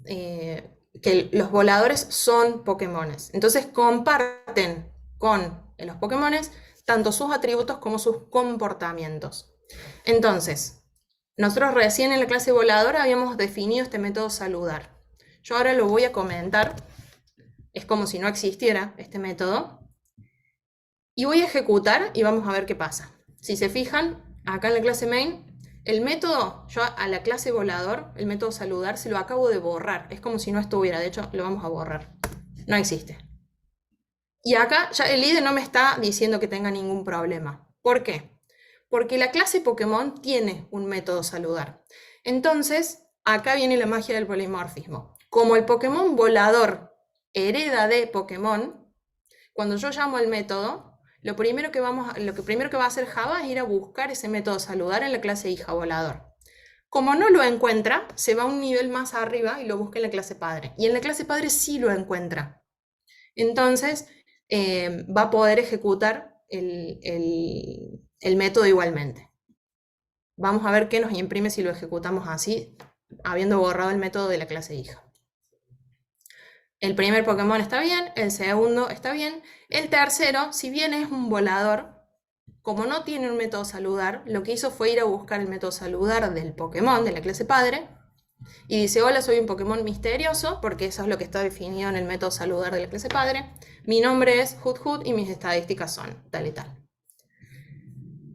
que los voladores son Pokémones. Entonces comparten con los Pokémones tanto sus atributos como sus comportamientos. Entonces, nosotros recién en la clase volador habíamos definido este método saludar. Yo ahora lo voy a comentar. Es como si no existiera este método. Y voy a ejecutar y vamos a ver qué pasa. Si se fijan, acá en la clase main, el método, yo a la clase volador, el método saludar, se lo acabo de borrar. Es como si no estuviera, de hecho lo vamos a borrar. No existe. Y acá ya el IDE no me está diciendo que tenga ningún problema. ¿Por qué? Porque la clase Pokémon tiene un método saludar. Entonces, acá viene la magia del polimorfismo. Como el Pokémon volador hereda de Pokémon, cuando yo llamo al método, lo primero que va a hacer Java es ir a buscar ese método saludar en la clase hija volador. Como no lo encuentra, se va un nivel más arriba y lo busca en la clase padre. Y en la clase padre sí lo encuentra. Entonces, va a poder ejecutar el método igualmente. Vamos a ver qué nos imprime si lo ejecutamos así, habiendo borrado el método de la clase hija. El primer Pokémon está bien, el segundo está bien, el tercero, si bien es un volador, como no tiene un método saludar, lo que hizo fue ir a buscar el método saludar del Pokémon de la clase padre y dice: hola, soy un Pokémon misterioso, porque eso es lo que está definido en el método saludar de la clase padre. Mi nombre es Hut y mis estadísticas son tal y tal.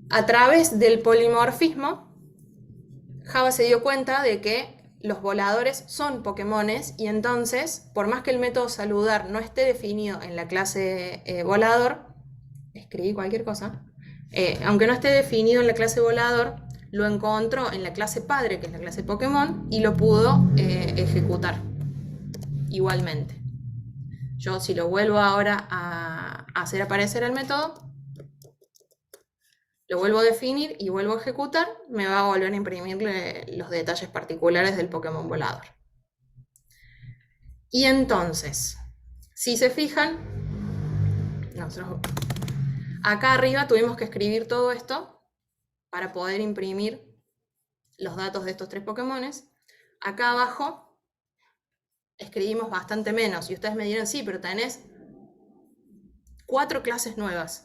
A través del polimorfismo, Java se dio cuenta de que los voladores son Pokémones, y entonces, por más que el método saludar no esté definido en la clase volador, escribí cualquier cosa, aunque no esté definido en la clase volador, lo encontró en la clase padre, que es la clase Pokémon, y lo pudo ejecutar igualmente. Yo, si lo vuelvo ahora a hacer aparecer el método, lo vuelvo a definir y vuelvo a ejecutar, me va a volver a imprimirle los detalles particulares del Pokémon volador. Y entonces, si se fijan, acá arriba tuvimos que escribir todo esto para poder imprimir los datos de estos tres Pokémones. Acá abajo escribimos bastante menos, y ustedes me dirán: sí, pero tenés 4 clases nuevas.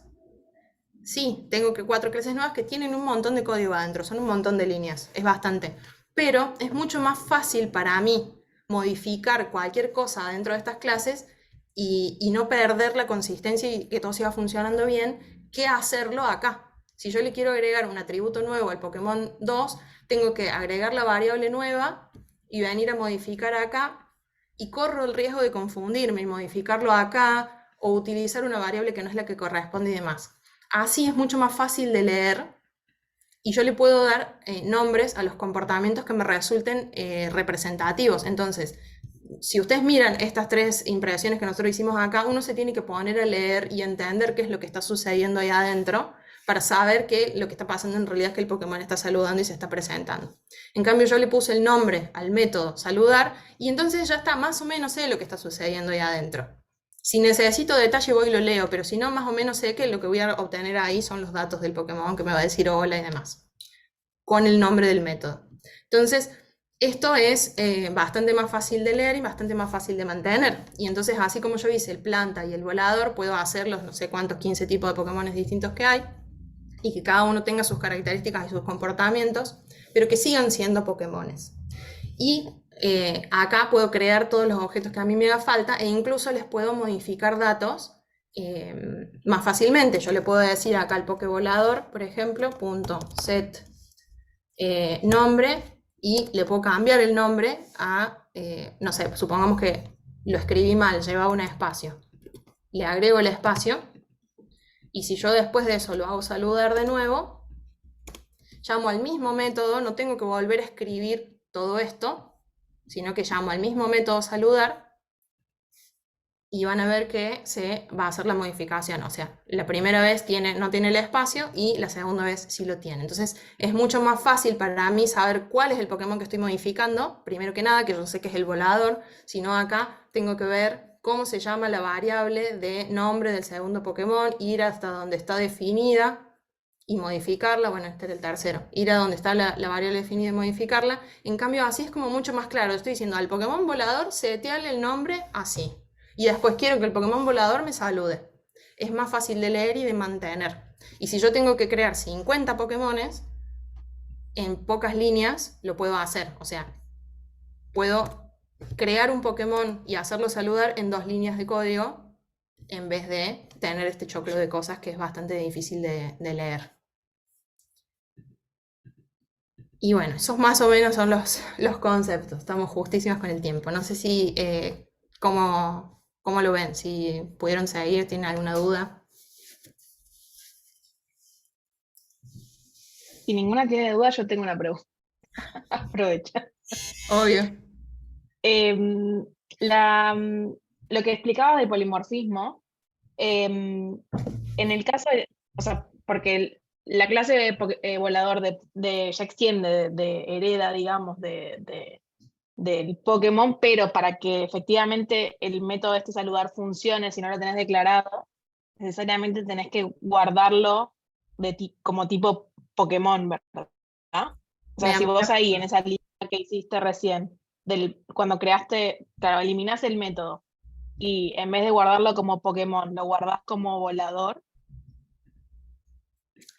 Sí, tengo 4 clases nuevas que tienen un montón de código adentro, son un montón de líneas, es bastante. Pero es mucho más fácil para mí modificar cualquier cosa dentro de estas clases y no perder la consistencia y que todo siga funcionando bien, que hacerlo acá. Si yo le quiero agregar un atributo nuevo al Pokémon 2, tengo que agregar la variable nueva y venir a modificar acá, y corro el riesgo de confundirme y modificarlo acá o utilizar una variable que no es la que corresponde y demás. Así es mucho más fácil de leer, y yo le puedo dar nombres a los comportamientos que me resulten representativos. Entonces, si ustedes miran estas 3 impresiones que nosotros hicimos acá, uno se tiene que poner a leer y entender qué es lo que está sucediendo ahí adentro para saber que lo que está pasando en realidad es que el Pokémon está saludando y se está presentando. En cambio, yo le puse el nombre al método saludar y entonces ya está, más o menos sé lo que está sucediendo ahí adentro. Si necesito detalle voy y lo leo, pero si no, más o menos sé que lo que voy a obtener ahí son los datos del Pokémon, que me va a decir hola y demás, con el nombre del método. Entonces, esto es bastante más fácil de leer y bastante más fácil de mantener. Y entonces, así como yo hice el planta y el volador, puedo hacer los no sé cuántos 15 tipos de Pokémones distintos que hay, y que cada uno tenga sus características y sus comportamientos, pero que sigan siendo Pokémones. Y acá puedo crear todos los objetos que a mí me haga falta, e incluso les puedo modificar datos más fácilmente. Yo le puedo decir acá al Pokévolador, por ejemplo, .set nombre, y le puedo cambiar el nombre a, no sé, supongamos que lo escribí mal, llevaba un espacio. Le agrego el espacio, y si yo después de eso lo hago saludar de nuevo, llamo al mismo método, no tengo que volver a escribir todo esto, sino que llamo al mismo método saludar y van a ver que se va a hacer la modificación. O sea, la primera vez no tiene el espacio y la segunda vez sí lo tiene. Entonces es mucho más fácil para mí saber cuál es el Pokémon que estoy modificando, primero que nada, que yo sé que es el volador, sino acá tengo que ver cómo se llama la variable de nombre del segundo Pokémon, ir hasta donde está definida y modificarla. Bueno, este era el tercero, ir a donde está la variable definida y modificarla. En cambio, así es como mucho más claro. Estoy diciendo al Pokémon volador, seteale el nombre así. Y después quiero que el Pokémon volador me salude. Es más fácil de leer y de mantener. Y si yo tengo que crear 50 Pokémones, en pocas líneas lo puedo hacer. O sea, puedo crear un Pokémon y hacerlo saludar en 2 líneas de código, en vez de tener este choclo de cosas que es bastante difícil de leer. Y bueno, esos más o menos son los conceptos. Estamos justísimas con el tiempo. No sé si cómo lo ven, si pudieron seguir, tienen alguna duda. Si ninguna tiene duda, yo tengo una pregunta. Aprovecha. Obvio. Lo que explicabas del polimorfismo, en el caso de, o sea, porque la clase de volador ya extiende, de hereda, digamos, del Pokémon, pero para que efectivamente el método este saludar funcione, si no lo tenés declarado, necesariamente tenés que guardarlo como tipo Pokémon, ¿verdad? O sea, si vos ahí en esa línea que hiciste recién, cuando creaste, claro, eliminás el método y en vez de guardarlo como Pokémon, lo guardás como volador,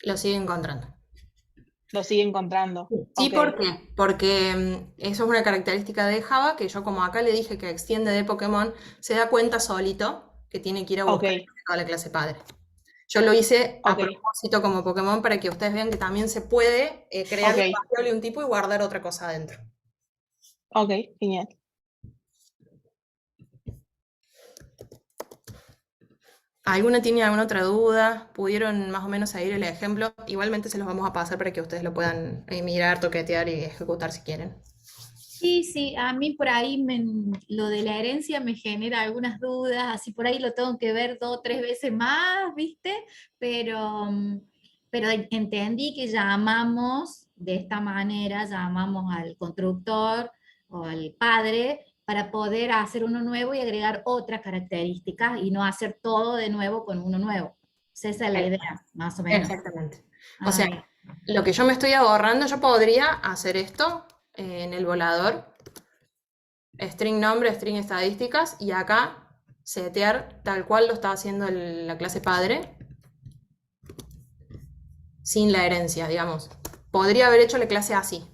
Lo sigue encontrando. lo sigue encontrando. Sí, Ok. ¿por qué? Porque eso es una característica de Java que yo, como acá le dije que extiende de Pokémon, se da cuenta solito que tiene que ir a buscar toda la clase padre. Yo lo hice a propósito como Pokémon para que ustedes vean que también se puede crear una variable de un tipo y guardar otra cosa adentro. Ok, genial. ¿Alguna tiene alguna otra duda? ¿Pudieron más o menos seguir el ejemplo? Igualmente se los vamos a pasar para que ustedes lo puedan mirar, toquetear y ejecutar si quieren. Sí, a mí por ahí lo de la herencia me genera algunas dudas, así por ahí lo tengo que ver 2 o 3 veces más, ¿viste? Pero entendí que llamamos de esta manera, llamamos al constructor o al padre para poder hacer uno nuevo y agregar otras características y no hacer todo de nuevo con uno nuevo. O sea, esa es la idea, más o menos. Exactamente. O sea, lo que yo me estoy ahorrando, yo podría hacer esto en el volador, string nombre, string estadísticas, y acá setear tal cual lo está haciendo la clase padre, sin la herencia, digamos. Podría haber hecho la clase así,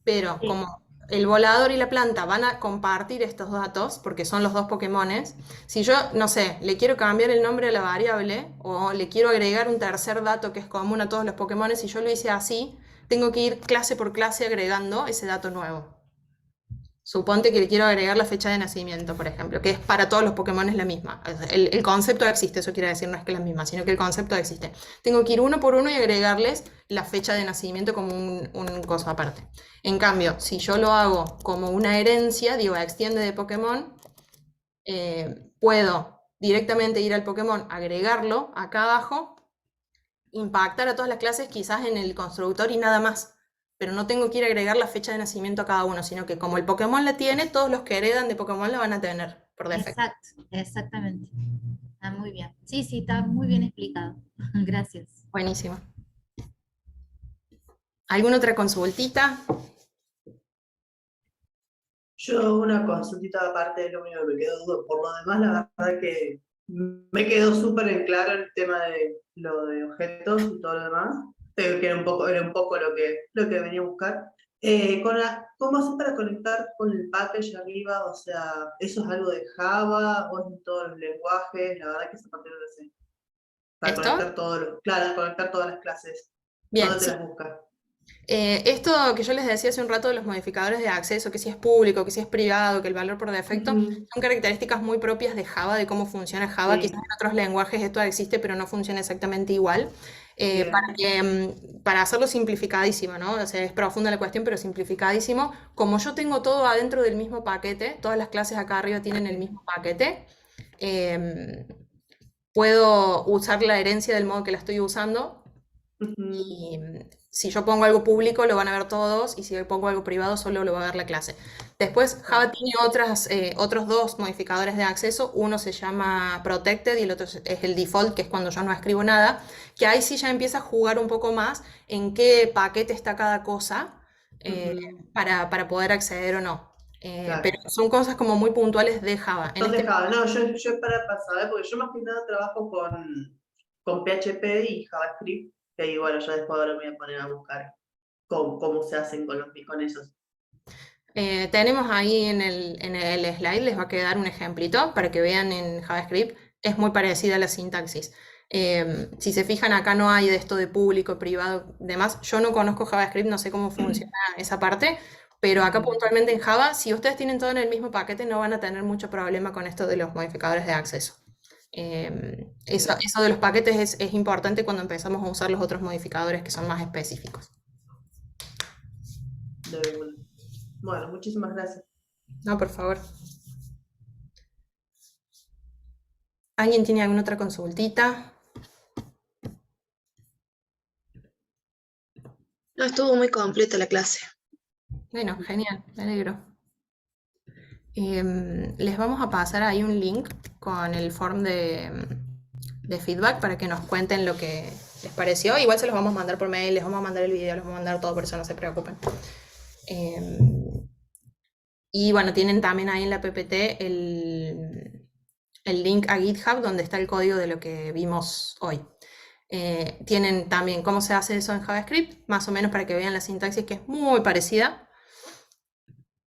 pero como el volador y la planta van a compartir estos datos, porque son los 2 Pokémones, si yo, no sé, le quiero cambiar el nombre a la variable, o le quiero agregar un tercer dato que es común a todos los Pokémones, si yo lo hice así, tengo que ir clase por clase agregando ese dato nuevo. Suponte que le quiero agregar la fecha de nacimiento, por ejemplo, que es para todos los Pokémon la misma. El concepto existe, eso quiere decir no es que es la misma, sino que el concepto existe. Tengo que ir uno por uno y agregarles la fecha de nacimiento como un coso aparte. En cambio, si yo lo hago como una herencia, digo, extiende de Pokémon, puedo directamente ir al Pokémon, agregarlo acá abajo, impactar a todas las clases quizás en el constructor y nada más. Pero no tengo que ir a agregar la fecha de nacimiento a cada uno, sino que como el Pokémon la tiene, todos los que heredan de Pokémon la van a tener por defecto. Exacto, exactamente. Está muy bien. Sí, está muy bien explicado. Gracias. Buenísimo. ¿Alguna otra consultita? Yo una consultita aparte de lo único que me quedó duda. Por lo demás, la verdad que me quedó súper en claro el tema de lo de objetos y todo lo demás. Que era un poco lo que venía a buscar. ¿Cómo haces para conectar con el package arriba? O sea, ¿eso es algo de Java o es en todos los lenguajes? La verdad que esa parte no lo sé. Para ¿Esto? conectar todas las clases. Bien, ¿Dónde sí. te las buscas? Esto que yo les decía hace un rato de los modificadores de acceso, que si es público, que si es privado, que el valor por defecto, son características muy propias de Java, de cómo funciona Java. Sí. Quizás en otros lenguajes esto existe, pero no funciona exactamente igual. Bien. Para hacerlo simplificadísimo, ¿no? O sea, es profunda la cuestión, pero simplificadísimo. Como yo tengo todo adentro del mismo paquete, todas las clases acá arriba tienen el mismo paquete, em, puedo usar la herencia del modo que la estoy usando. Ujú. Y si yo pongo algo público, lo van a ver todos, y si yo pongo algo privado, solo lo va a ver la clase. Después, Java tiene otros dos modificadores de acceso. Uno se llama Protected y el otro es el Default, que es cuando yo no escribo nada, que ahí sí ya empieza a jugar un poco más en qué paquete está cada cosa, Ujú. para poder acceder o no. Pero Claro. son cosas como muy puntuales de Java. En Son este de Java. No, yo para saber, porque yo más que nada trabajo con PHP y JavaScript, que ahí, bueno, yo después ahora me voy a poner a buscar cómo se hacen con esos. Tenemos ahí en el slide, les va a quedar un ejemplito para que vean en JavaScript. Es muy parecida a la sintaxis. Si se fijan, acá no hay de esto de público, privado, demás. Yo no conozco JavaScript, no sé cómo funciona esa parte, pero acá Ujú. puntualmente en Java, si ustedes tienen todo en el mismo paquete, no van a tener mucho problema con esto de los modificadores de acceso. Eso, Bien. eso de los paquetes es importante cuando empezamos a usar los otros modificadores que son más específicos. De una. Bueno, muchísimas gracias. No, por favor. ¿Alguien tiene alguna otra consultita? No, estuvo muy completa la clase. Bueno, genial, me alegro. Les vamos a pasar ahí un link con el form de feedback para que nos cuenten lo que les pareció. Igual se los vamos a mandar por mail, les vamos a mandar el video, les vamos a mandar todo, por eso no se preocupen. Y bueno, tienen también ahí en la PPT el link a GitHub donde está el código de lo que vimos hoy. Tienen también cómo se hace eso en JavaScript, más o menos para que vean la sintaxis, que es muy parecida.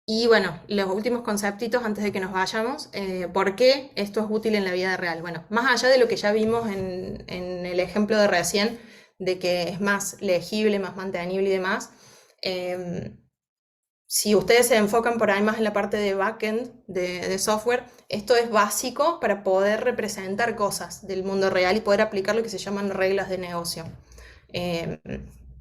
Y bueno, los últimos conceptitos antes de que nos vayamos. ¿Por qué esto es útil en la vida real? Bueno, más allá de lo que ya vimos en el ejemplo de recién, de que es más legible, más mantenible y demás, si ustedes se enfocan por ahí más en la parte de backend de software, esto es básico para poder representar cosas del mundo real y poder aplicar lo que se llaman reglas de negocio.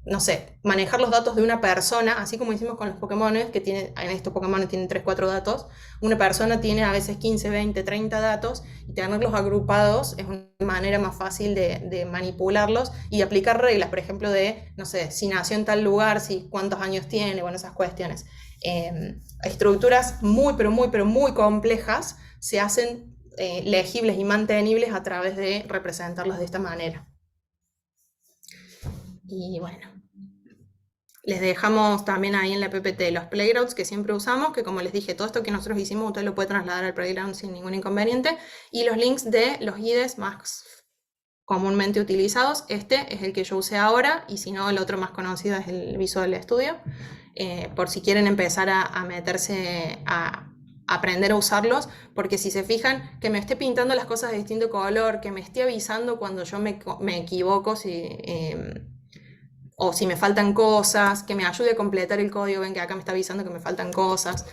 No sé, manejar los datos de una persona, así como hicimos con los Pokémon, que en estos Pokémon tienen 3, 4 datos. Una persona tiene a veces 15, 20, 30 datos, y tenerlos agrupados es una manera más fácil de manipularlos y aplicar reglas, por ejemplo, de, no sé, si nació en tal lugar, si cuántos años tiene, bueno, esas cuestiones. Estructuras muy, pero muy, pero muy complejas se hacen legibles y mantenibles a través de representarlas de esta manera. Y bueno, les dejamos también ahí en la PPT los playgrounds que siempre usamos, que como les dije, todo esto que nosotros hicimos usted lo puede trasladar al playground sin ningún inconveniente, y los links de los IDEs más comúnmente utilizados. Este es el que yo usé ahora, y si no, el otro más conocido es el Visual Studio, por si quieren empezar a meterse a aprender a usarlos, porque si se fijan, que me esté pintando las cosas de distinto color, que me esté avisando cuando yo me equivoco, o si me faltan cosas, que me ayude a completar el código. Ven que acá me está avisando que me faltan cosas.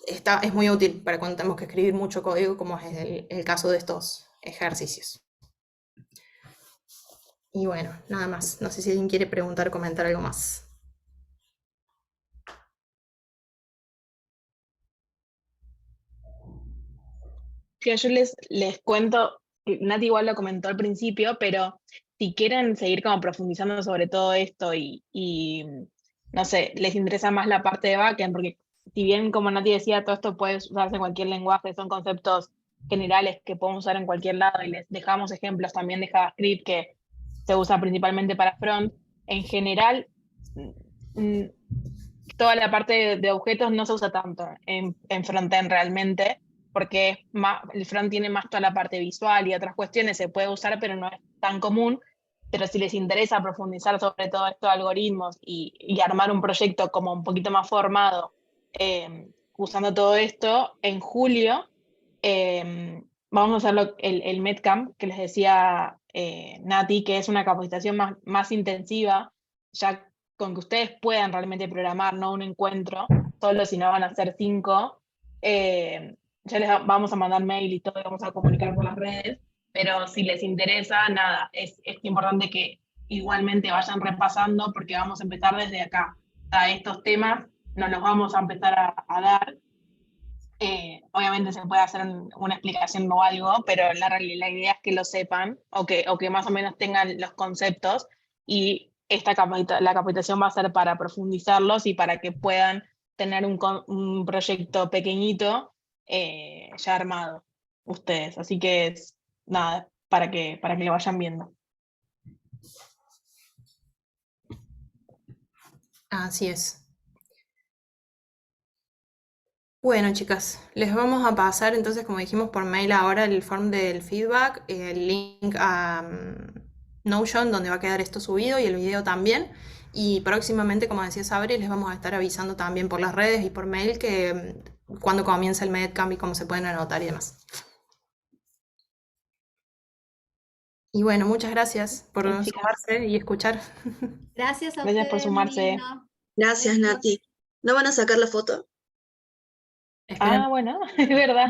Es muy útil para cuando tenemos que escribir mucho código, como es el caso de estos ejercicios. Y bueno, nada más. No sé si alguien quiere preguntar o comentar algo más. Sí, yo les cuento, que Nati igual lo comentó al principio, pero si quieren seguir como profundizando sobre todo esto y no sé, les interesa más la parte de backend, porque si bien como Nati decía, todo esto puede usarse en cualquier lenguaje, son conceptos generales que podemos usar en cualquier lado, y les dejamos ejemplos también de JavaScript que se usa principalmente para front. En general, mm, toda la parte de objetos no se usa tanto en frontend realmente, porque el front tiene más toda la parte visual y otras cuestiones, se puede usar, pero no es tan común. Pero si les interesa profundizar sobre todo estos algoritmos y armar un proyecto como un poquito más formado, usando todo esto, en julio vamos a hacer el Medcamp, que les decía Nati, que es una capacitación más intensiva, ya con que ustedes puedan realmente programar, no un encuentro solo, si no van a ser 5. Ya les vamos a mandar mail y todo, y vamos a comunicar por las redes, pero si les interesa, nada, es importante que igualmente vayan repasando porque vamos a empezar desde acá. O sea, estos temas nos los vamos a empezar a dar. Obviamente se puede hacer una explicación o algo, pero la idea es que lo sepan o que más o menos tengan los conceptos y la capacitación va a ser para profundizarlos y para que puedan tener un proyecto pequeñito ya armado ustedes. Así que nada, para que lo vayan viendo. Así es. Bueno, chicas, les vamos a pasar entonces, como dijimos, por mail ahora el form del feedback, el link a Notion, donde va a quedar esto subido y el video también. Y próximamente, como decía Sabri, les vamos a estar avisando también por las redes y por mail que cuando comienza el Medcamp y cómo se pueden anotar y demás. Y bueno, muchas gracias por Bien, chicas. sumarse y escuchar. Gracias a Gracias por ustedes, sumarse. muy lindo. Gracias, Besos. Nati. ¿No van a sacar la foto? Esperen. Ah, bueno, es verdad.